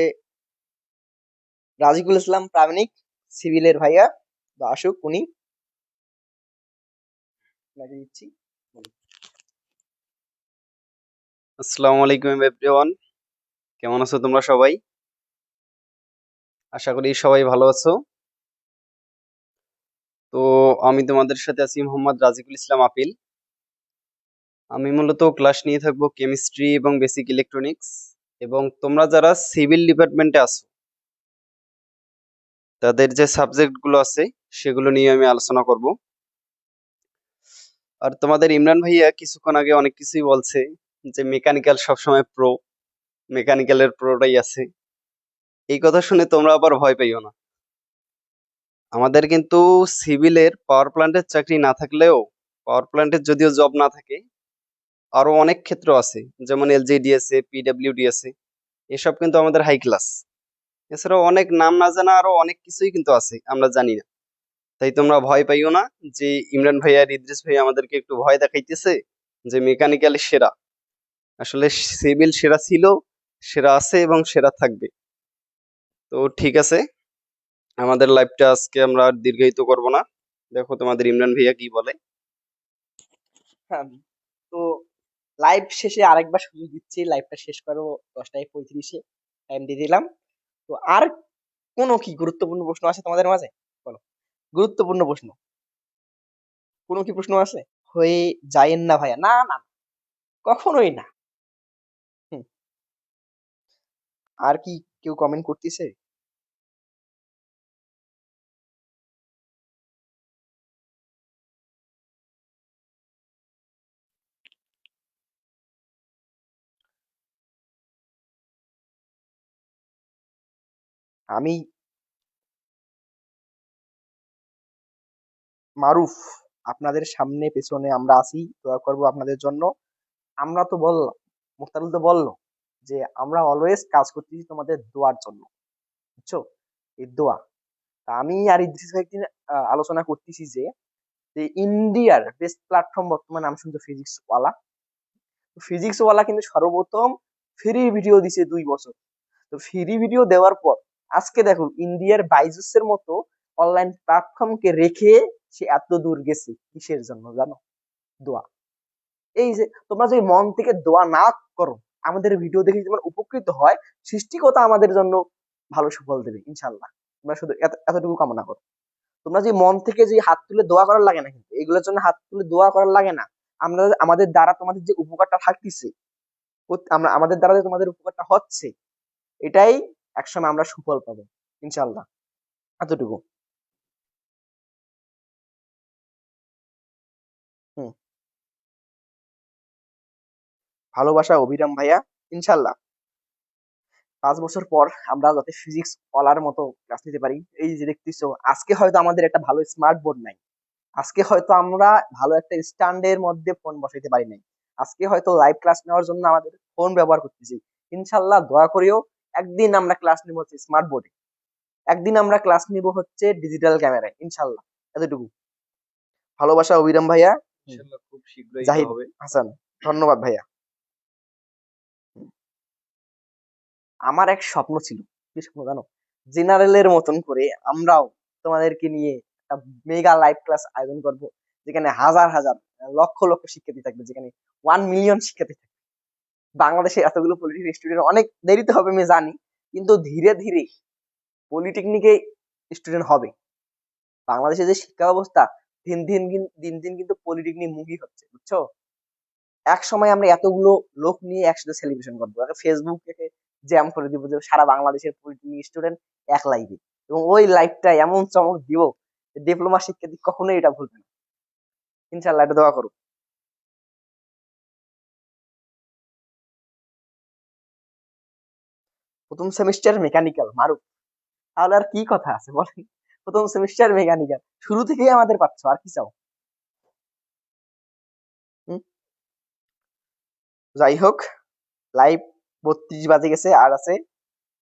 রাজিকুল ইসলাম প্রামাণিক, সিভিলের ভাইয়া বা আসুক উনি, আপনাকে দিচ্ছি। আসসালামু আলাইকুম এভরিওয়ান, কেমন আছো তোমরা সবাই? আশা করি সবাই ভালো আছো। তো আমি তোমাদের সাথে আছি মোহাম্মদ রাজিকুল ইসলাম আপিল। আমি মূলত ক্লাস নিয়ে থাকবো কেমিস্ট্রি এবং বেসিক ইলেকট্রনিক্স। এবং তোমরা যারা সিভিল ডিপার্টমেন্টে আছো, তাদের যে সাবজেক্টগুলো আছে সেগুলো নিয়ে আমি আলোচনা করব। আর তোমাদের ইমরান ভাইয়া কিছুক্ষণ আগে অনেক কিছুই বলছে যে মেকানিক্যাল সবসময় প্রো, মেকানিক্যালের প্রোটাই আছে। এই কথা শুনে তোমরা আবার ভয় পাইও না। আমাদের কিন্তু সিভিলের পাওয়ার প্ল্যান্টের চাকরি না থাকলেও, পাওয়ার প্ল্যান্টের যদিও জব না থাকে, আরো অনেক ক্ষেত্র আছে, যেমন এলজিডি আছে, পিডব্লিউডি আছে। এসব কিন্তু আমাদের হাই ক্লাস। এছাড়াও অনেক নাম না জানা আরো অনেক কিছুই কিন্তু আছে, আমরা জানি না। তাই তোমরা ভয় পাইও না যে ইমরান ভাই আর ইদ্রিস ভাই আমাদেরকে একটু ভয় দেখাইতেছে যে মেকানিক্যালি সেরা। আসলে সিভিল সেরা ছিল, সেরা আছে এবং সেরা থাকবে। তো ঠিক আছে, আমাদের লাইভটা আজকে আমরা আর দীর্ঘায়িত করব না। দেখো তোমাদের ইমরান ভাইয়া কি বলে। হ্যাঁ, তো লাইভ শেষে আরেকবার সুযোগ দিচ্ছি, লাইভটা শেষ করো 10:35 টাইম দিয়ে দিলাম। তো আর কোনো কি গুরুত্বপূর্ণ প্রশ্ন আছে তোমাদের মাঝে? বলো, গুরুত্বপূর্ণ প্রশ্ন কোনো কি প্রশ্ন আছে? হয়ে যায়েন না ভাইয়া, না না, কখনোই না। হুম, আর কি কেউ কমেন্ট করতেছে? আমি মারুফ, আপনাদের সামনে পেছনে আমরা আছি, দোয়া করব আপনাদের জন্য। আমরা তো বললাম, মুক্তারুল তো বললো যে আমরা অলওয়েজ কাজ করতেছি তোমাদের দোয়ার জন্য, বুঝছো? এই দোয়া। তা আমি আর ইদ্রিস ভাই একদিন আলোচনা করতেছি যে যে ইন্ডিয়ার বেস্ট প্ল্যাটফর্ম বর্তমানে নাম শুনছো ফিজিক্স ওয়ালা। ফিজিক্স ওয়ালা কিন্তু সর্বপ্রথম ফ্রি ভিডিও দিছে 2 বছর। তো ফ্রি ভিডিও দেওয়ার পর আজকে দেখো ইন্ডিয়ার বাইজুসের মতো অনলাইন প্ল্যাটফর্মকে রেখে সে এত দূর গেছে কিসের জন্য জানো? দোয়া। এই যে তোমরা যদি মন থেকে দোয়া না করো, আমাদের ভিডিও দেখে যদি তোমরা উপকৃত হয়, সৃষ্টিকর্তা আমাদের জন্য ভালো সুফল দেবে ইনশাল্লাহ। তোমরা শুধু এতটুকু কামনা করো। তোমরা যে মন থেকে যে হাত তুলে দোয়া করার লাগে না, কিন্তু এগুলোর জন্য হাত তুলে দোয়া করার লাগে না। আমরা আমাদের দ্বারা তোমাদের যে উপকারটা থাকতেছে, আমরা আমাদের দ্বারা যে তোমাদের উপকারটা হচ্ছে, এটাই একসময় আমরা সুফল পাবো ইনশাল্লাহ। এতটুকু। হুম। ভালোবাসা অভিরাম ভাইয়া। ইনশাল্লাহ 5 বছর পর আমরা যাতে ফিজিক্স ওয়ালার মতো ক্লাস নিতে পারি। এই যে দেখতেছো, আজকে হয়তো আমাদের একটা ভালো স্মার্ট বোর্ড নাই, আজকে হয়তো আমরা ভালো একটা স্ট্যান্ডের মধ্যে ফোন বসাইতে পারি নাই, আজকে হয়তো লাইভ ক্লাস নেওয়ার জন্য আমাদের ফোন ব্যবহার করতেছি। ইনশাল্লাহ দোয়া করিও একদিন আমরা ক্লাস নিব হচ্ছে স্মার্ট বোর্ডে, একদিন আমরা ক্লাস নিব হচ্ছে ডিজিটাল ক্যামেরায়, ইনশাল্লাহ। এতটুকু। ভালোবাসা অবিরাম ভাইয়া। ইনশাল্লাহ খুব শীঘ্রই এটা জাহিদ হবে। হাসান, ধন্যবাদ ভাইয়া। আমার এক স্বপ্ন ছিল, কি স্বপ্ন জানো? জেনারেলের মতন করে আমরাও তোমাদেরকে নিয়ে একটা মেগা লাইভ ক্লাস আয়োজন করব, যেখানে হাজার হাজার লক্ষ লক্ষ শিক্ষার্থী থাকবে, যেখানে 1 মিলিয়ন শিক্ষার্থী থাকবে। বাংলাদেশে এতগুলো পলিটেকনিক স্টুডেন্ট অনেক দেরিতে হবে আমি জানি, কিন্তু ধীরে ধীরে পলিটেকনিকে স্টুডেন্ট হবে। বাংলাদেশে যে শিক্ষা ব্যবস্থা দিন দিন কিন্তু পলিটেকনিক মুখী হচ্ছে, বুঝছো? এক সময় আমরা এতগুলো লোক নিয়ে একসাথে সেলিব্রেশন করবো, ফেসবুকে জ্যাম করে দিব যে সারা বাংলাদেশের পলিটেকনিক স্টুডেন্ট এক লাইভে, এবং ওই লাইভটা এমন চমক দিব ডিপ্লোমা শিক্ষার্থী কখনোই এটা ভুলবে না। ইনশাল্লাহ, এটা দোয়া করো। প্রথম সেমিস্টার মেকানিক্যাল মারুফ, তাহলে আর কি কথা আছে বলেন? প্রথম সেমিস্টার মেকানিক্যাল শুরু থেকেই আমাদের পাচ্ছ, আর কি চাও? হুম? যাই হোক, লাইভ 32 বাজে গেছে, আর আছে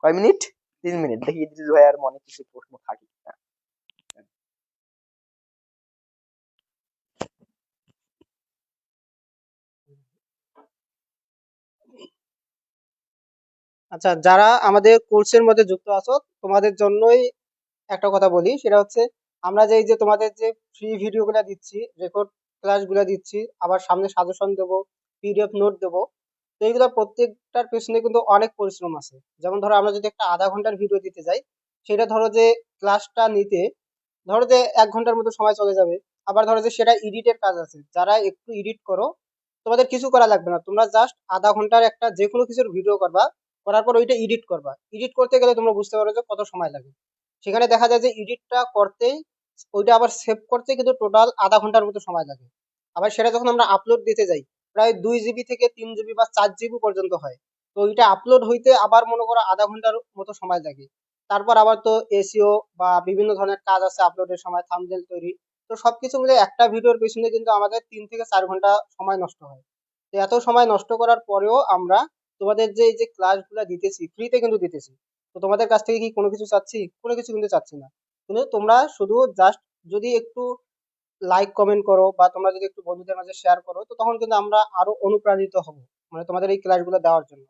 কয় মিনিট? 3 মিনিট। দেখি ইদ্রিস ভাইয়ার মনে কিছু প্রশ্ন থাকে কিনা। আচ্ছা, যারা আমাদের কোর্সের মধ্যে যুক্ত আছো, তোমাদের জন্যই একটা কথা বলি, সেটা হচ্ছে আমরা যে এই যে তোমাদের যে ফ্রি ভিডিওগুলো দিচ্ছি, রেকর্ড ক্লাসগুলো দিচ্ছি, আবার সামনে সাজেশন দেবো, পিডিএফ নোট দেবো, তো এইগুলো প্রত্যেকটার পেছনে কিন্তু অনেক পরিশ্রম আছে। যেমন ধরো আমরা যদি একটা আধা ঘন্টার ভিডিও দিতে যাই, সেটা ধরো যে ক্লাসটা নিতে ধরো যে 1 ঘন্টার মতো সময় চলে যাবে। আবার ধরো যে সেটা এডিটের কাজ আছে, যারা একটু এডিট করো, তোমাদের কিছু করা লাগবে না, তোমরা জাস্ট আধা ঘন্টার একটা যে কোনো কিছুর ভিডিও করবা, করার পর ওইটা এডিট করবা। এডিট করতে গেলে তোমরা বুঝতে পারো যে কত সময় লাগে। সেখানে দেখা যায় যে এডিটটা করতেই, ওইটা আবার সেভ করতে কিন্তু টোটাল আধা ঘন্টার মতো সময় লাগে। আবার সেটা যখন আমরা আপলোড দিতে যাই, প্রায় 2 জিবি থেকে 3 জিবি বা 4 জিবি পর্যন্ত হয়। তো ওইটা আপলোড হইতে আবার মনে করো আধা ঘন্টার মতো সময় লাগে। তারপর আবার তো এসিও বা বিভিন্ন ধরনের কাজ আছে আপলোডের সময়, থাম্বনেল তৈরি। তো সবকিছু মিলে একটা ভিডিওর পেছনে কিন্তু আমাদের 3 থেকে 4 ঘন্টা সময় নষ্ট হয়। তো এত সময় নষ্ট করার পরেও আমরা তোমাদের যে এই যে ক্লাসগুলো দিতেছি, ফ্রিতে কিন্তু দিতেছি। তো তোমাদের কাছ থেকে কি কোনো কিছু চাচ্ছি? কোনো কিছু কিন্তু চাচ্ছি না। কিন্তু তোমরা শুধু জাস্ট যদি একটু লাইক কমেন্ট করো বা তোমরা যদি একটু বন্ধুদের মাঝে শেয়ার করো, তো তখন কিন্তু আমরা আরো অনুপ্রাণিত হব, মানে তোমাদের এই ক্লাসগুলো দেওয়ার জন্য।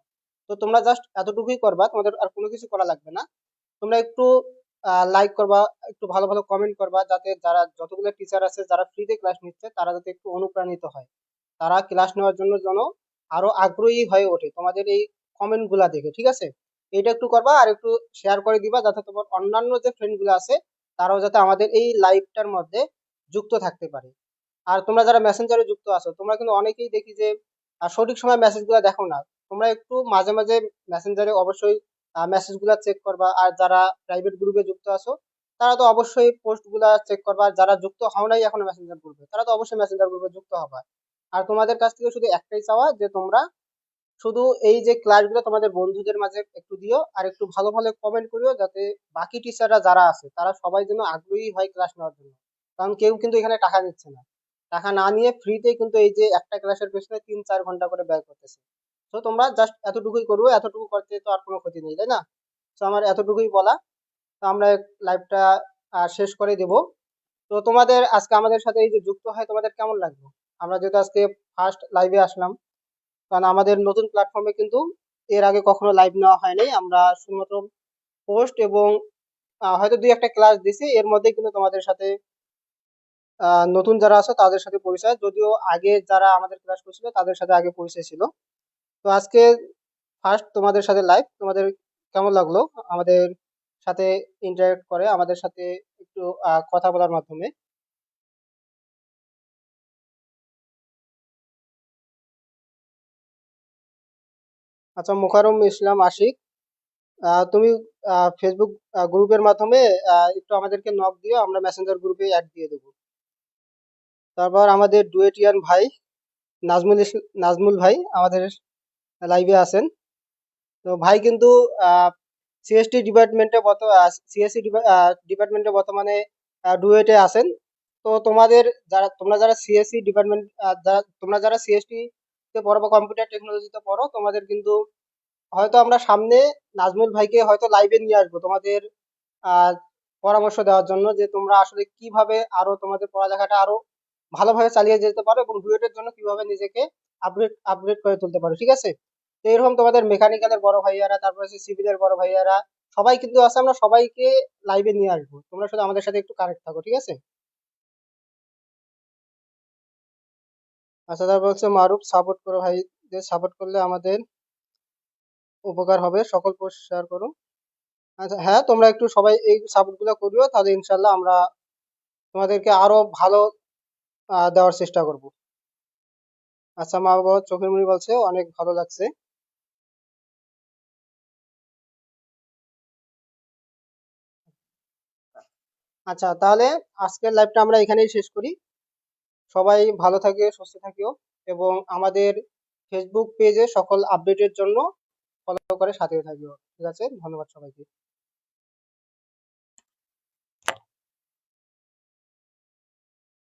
তো তোমরা জাস্ট এতটুকুই করবা, তোমাদের আর কোনো কিছু করা লাগবে না। তোমরা একটু লাইক করবা, একটু ভালো ভালো কমেন্ট করবা, যাতে যারা যতগুলো টিচার আছে যারা ফ্রিতে ক্লাস নিচ্ছে, তারা যাতে একটু অনুপ্রাণিত হয়, তারা ক্লাস নেওয়ার জন্য যেন আরো আগ্রহী হয়ে ওঠে তোমাদের এই কমেন্ট গুলা দেখে, ঠিক আছে? এটা একটু করবা, আর একটু শেয়ার করে দিবা, যাতে তোমার অন্যান্য যে ফ্রেন্ড গুলো আছে, তারাও যাতে আমাদের এই লাইভটার মধ্যে যুক্ত থাকতে পারে। আর তোমরা যারা মেসেঞ্জারে যুক্ত আছো, তোমরা কিন্তু অনেকেই দেখি যে সঠিক সময় মেসেজ গুলা দেখো না। তোমরা একটু মাঝে মাঝে মেসেঞ্জারে অবশ্যই মেসেজ গুলা চেক করবা। আর যারা প্রাইভেট গ্রুপে যুক্ত আছো, তারা তো অবশ্যই পোস্ট গুলা চেক করবা। আর যারা যুক্ত হও নাই এখনো মেসেঞ্জার গ্রুপে, তারা তো অবশ্যই মেসেঞ্জার গ্রুপে যুক্ত হবা। আর তোমাদের কাছ থেকে শুধু একটাই চাওয়া, যে তোমরা শুধু এই যে ক্লাসগুলো তোমাদের বন্ধুদের মাঝে একটু দিও, আর একটু ভালো ভালো কমেন্ট করিও, যাতে বাকি টিচাররা যারা আছে তারা সবাই যেন আগ্রহী হয় ক্লাস নেওয়ার জন্য। কারণ কেউ কিন্তু এখানে টাকা নিচ্ছে না, টাকা না নিয়ে ফ্রিতে কিন্তু এই যে একটা ক্লাসের পেছনে 3-4 ঘন্টা করে ব্যয় করতেছে। তো তোমরা জাস্ট এতটুকুই করবে, এতটুকু করতে তো আর কোনো ক্ষতি নেই, তাই না? তো আমার এতটুকুই বলা। তো আমরা লাইভটা শেষ করে দেব। তো তোমাদের আজকে আমাদের সাথে এই যে যুক্ত হয়, তোমাদের কেমন লাগলো? আমরা যেহেতু আজকে ফার্স্ট লাইভে আসলাম, কারণ আমাদের নতুন প্ল্যাটফর্মে কিন্তু এর আগে কখনো লাইভ নেওয়া হয়নি। আমরা শুধুমাত্র পোস্ট এবং হয়তো 2-1টা ক্লাস দিছি, এর মধ্যে কিন্তু তোমাদের সাথে নতুন যারা আছে তাদের সাথে পরিচয়, যদিও আগে যারা আমাদের ক্লাস করছিল তাদের সাথে আগে পরিচয় ছিল। তো আজকে ফার্স্ট তোমাদের সাথে লাইভ, তোমাদের কেমন লাগলো আমাদের সাথে ইন্টারেক্ট করে, আমাদের সাথে একটু কথা বলার মাধ্যমে? আচ্ছা, মোকাররম ইসলাম আশিক, তুমি ফেসবুক গ্রুপের মাধ্যমে একটু আমাদেরকে নক দিও, আমরা মেসেঞ্জার গ্রুপে অ্যাড দিয়ে দেবো। তারপর আমাদের ডুয়েটিয়ান ভাই নাজমুল ভাই আমাদের লাইভে আছেন। তো ভাই কিন্তু সিএসটি ডিপার্টমেন্টে সিএসসি ডিপার্টমেন্টে বর্তমানে ডুয়েটে আছেন। তো তোমরা যারা সিএসসি ডিপার্টমেন্ট, তোমরা যারা সিএসটি তে পড়ো বা কম্পিউটার টেকনোলজিতে পড়ো, তোমাদের কিন্তু হয়তো আমরা সামনে নাজমুল ভাইকে হয়তো লাইভে নিয়ে আসবো তোমাদের আহ পরামর্শ দেওয়ার জন্য, যে তোমরা আসলে কিভাবে আরো তোমাদের পড়ালেখাটা আরো ভালোভাবে চালিয়ে যেতে পারো এবং ডুয়েটের জন্য কিভাবে নিজেকে আপগ্রেড করে তুলতে পারো, ঠিক আছে? তো এরকম তোমাদের মেকানিক্যালের বড় ভাইয়ারা, তারপর হচ্ছে সিভিলের বড় ভাইয়ারা সবাই কিন্তু আছে, আমরা সবাইকে লাইভে নিয়ে আসবো, তোমরা শুধু আমাদের সাথে একটু কানেক্ট থাকো, ঠিক আছে? আচ্ছা, তারপর হচ্ছে মারুফ, সাপোর্ট করো ভাই, যে সাপোর্ট করলে আমাদের উপকার হবে, সকল পোস্ট শেয়ার করো। আচ্ছা হ্যাঁ, তোমরা একটু সবাই এই সাপোর্ট গুলো করিও, তাহলে ইনশাল্লাহ আমরা তোমাদেরকে আরো ভালো দেওয়ার চেষ্টা করব। আচ্ছা, মা বাবা চোখের মনি বলছে অনেক ভালো লাগছে। আচ্ছা, তাহলে আজকের লাইভটা আমরা এখানেই শেষ করি। সবাই ভালো থাকিও, সুস্থ থাকিও, এবং আমাদের ফেসবুক পেজে সকল আপডেটের জন্য ফলো করে সাথে থাকিও, ঠিক আছে? ধন্যবাদ সবাইকে।